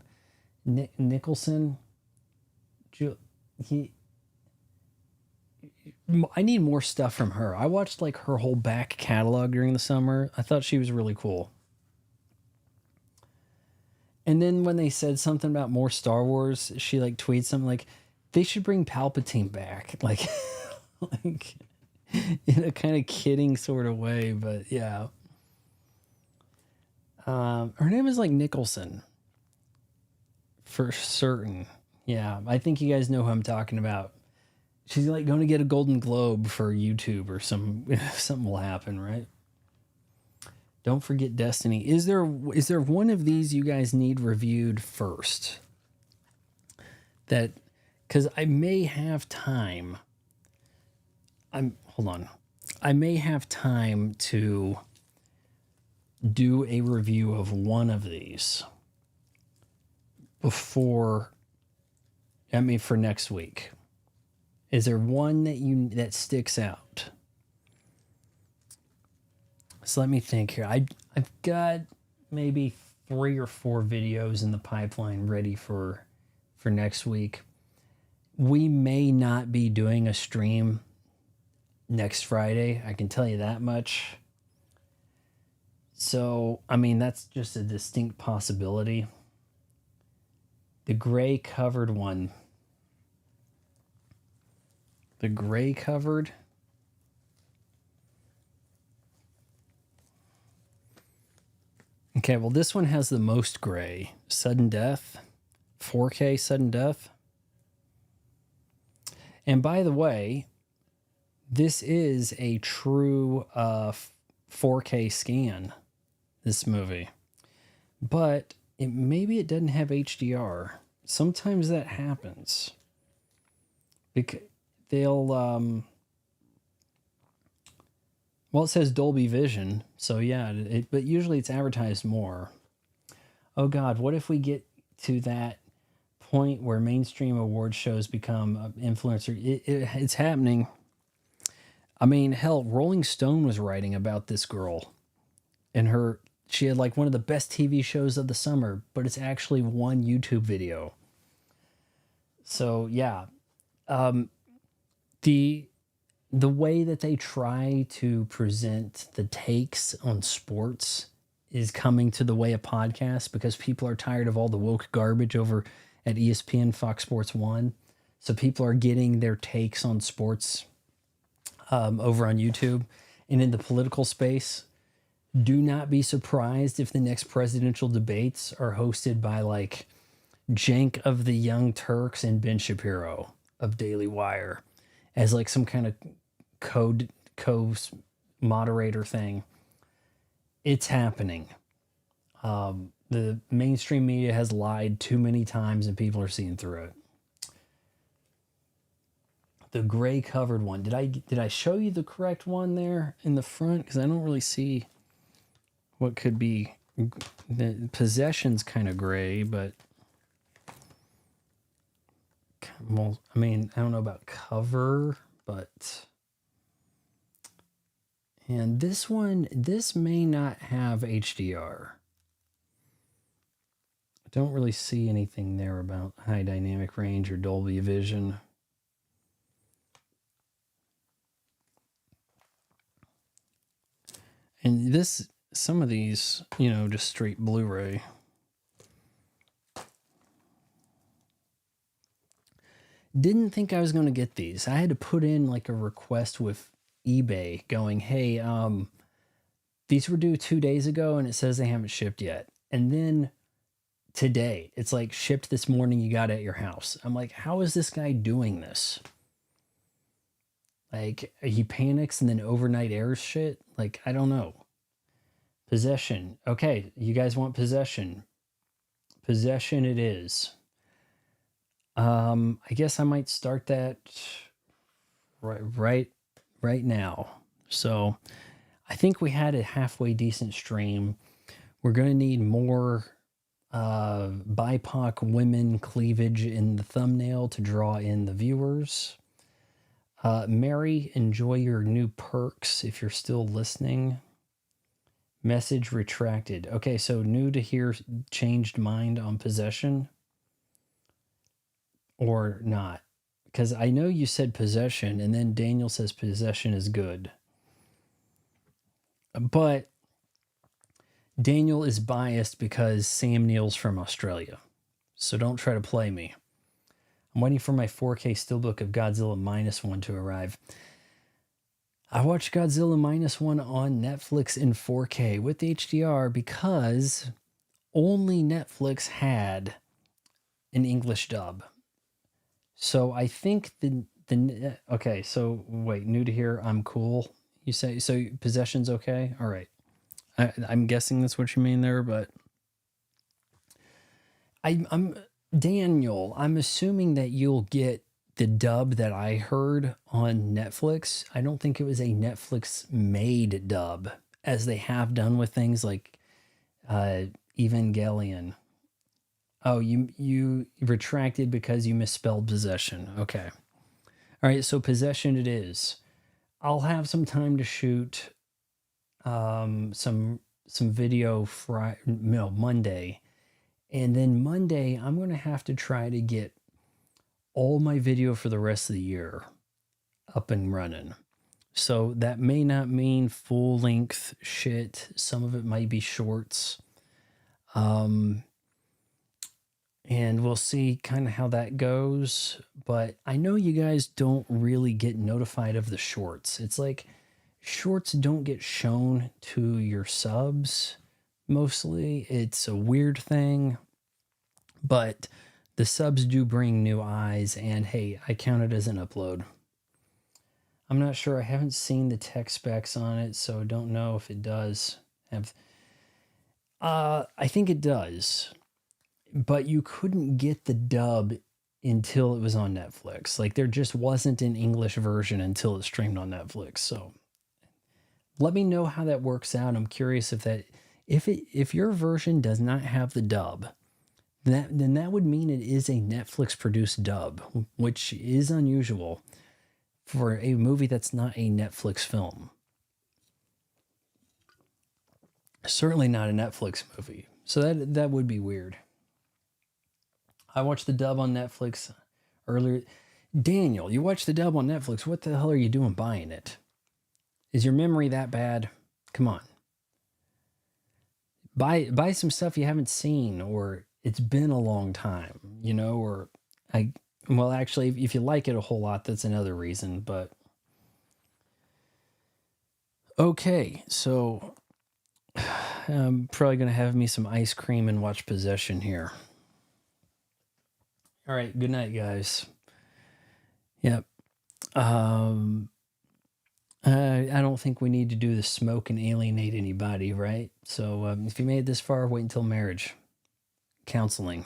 Nicholson. I need more stuff from her. I watched like her whole back catalog during the summer. I thought she was really cool. And then when they said something about more Star Wars, she like tweeted something like, they should bring Palpatine back. Like, like in a kind of kidding sort of way, but yeah. Her name is like Nicholson. For certain. Yeah, I think you guys know who I'm talking about. She's like going to get a Golden Globe for YouTube or something will happen, right? Don't forget Destiny. Is there one of these you guys need reviewed first? That, because I may have time. Hold on. I may have time to do a review of one of these for next week. Is there one that sticks out? So let me think here. I've got maybe 3 or 4 videos in the pipeline ready for next week. We may not be doing a stream next Friday. I can tell you that much. So, I mean, that's just a distinct possibility. The gray covered one. The gray covered. Okay, well, this one has the most gray. Sudden death. 4K sudden death. And by the way, this is a true 4K scan, this movie. But maybe it doesn't have HDR. Sometimes that happens. Because they'll... well, it says Dolby Vision, so yeah, but usually it's advertised more. Oh God, what if we get to that point where mainstream award shows become influencer? It's happening. I mean, hell, Rolling Stone was writing about this girl, and she had like one of the best TV shows of the summer, but it's actually one YouTube video. So yeah, the way that they try to present the takes on sports is coming to the way of podcasts, because people are tired of all the woke garbage over at ESPN, Fox Sports 1. So people are getting their takes on sports over on YouTube. And in the political space, do not be surprised if the next presidential debates are hosted by like Cenk of the Young Turks and Ben Shapiro of Daily Wire as like some kind of co-moderator thing. It's happening. The mainstream media has lied too many times and people are seeing through it. The gray covered one. Did I show you the correct one there in the front? Because I don't really see what could be. The possession's kind of gray, but well, I mean, I don't know about cover, but... And this one, this may not have HDR. I don't really see anything there about high dynamic range or Dolby Vision. And some of these, just straight Blu-ray. Didn't think I was going to get these. I had to put in like a request with eBay going, hey, these were due 2 days ago and it says they haven't shipped yet. And then today, it's like shipped this morning, you got it at your house. I'm like, how is this guy doing this? Like, he panics and then overnight airs shit? Like, I don't know. Possession. Okay, you guys want Possession. Possession it is. I guess I might start that right now. So I think we had a halfway decent stream. We're going to need more BIPOC women cleavage in the thumbnail to draw in the viewers. Mary, enjoy your new perks if you're still listening. Message retracted. Okay, so new to hear, changed mind on Possession or not? Because I know you said Possession, and then Daniel says Possession is good. But Daniel is biased because Sam Neill's from Australia. So don't try to play me. I'm waiting for my 4K steelbook of Godzilla -1 to arrive. I watched Godzilla -1 on Netflix in 4K with HDR because only Netflix had an English dub. So I think okay, so wait, new to here, I'm cool. You say, so Possession's okay? All right. I'm guessing that's what you mean there, but I'm Daniel, I'm assuming that you'll get the dub that I heard on Netflix, I don't think it was a Netflix made dub, as they have done with things like Evangelion. Oh, you retracted because you misspelled possession. Okay. All right, so possession it is. I'll have some time to shoot some video Monday. And then Monday, I'm going to have to try to get all my video for the rest of the year up and running. So that may not mean full length shit. Some of it might be shorts. And we'll see kind of how that goes. But I know you guys don't really get notified of the shorts. It's like shorts don't get shown to your subs mostly. It's a weird thing. But the subs do bring new eyes. And hey, I count it as an upload. I'm not sure. I haven't seen the tech specs on it, so don't know if it does have. I think it does. But you couldn't get the dub until it was on Netflix. Like there just wasn't an English version until it streamed on Netflix. So let me know how that works out. I'm curious if your version does not have the dub, then that would mean it is a Netflix produced dub, which is unusual for a movie that's not a Netflix film. Certainly not a Netflix movie. So that would be weird. I watched the dub on Netflix earlier. Daniel, you watched the dub on Netflix. What the hell are you doing buying it? Is your memory that bad? Come on. Buy some stuff you haven't seen, or it's been a long time, or well, actually, if you like it a whole lot, that's another reason, but okay, so I'm probably going to have me some ice cream and watch Possession here. All right, good night, guys. Yep. I don't think we need to do the smoke and alienate anybody, right? So if you made it this far, wait until marriage. Counseling.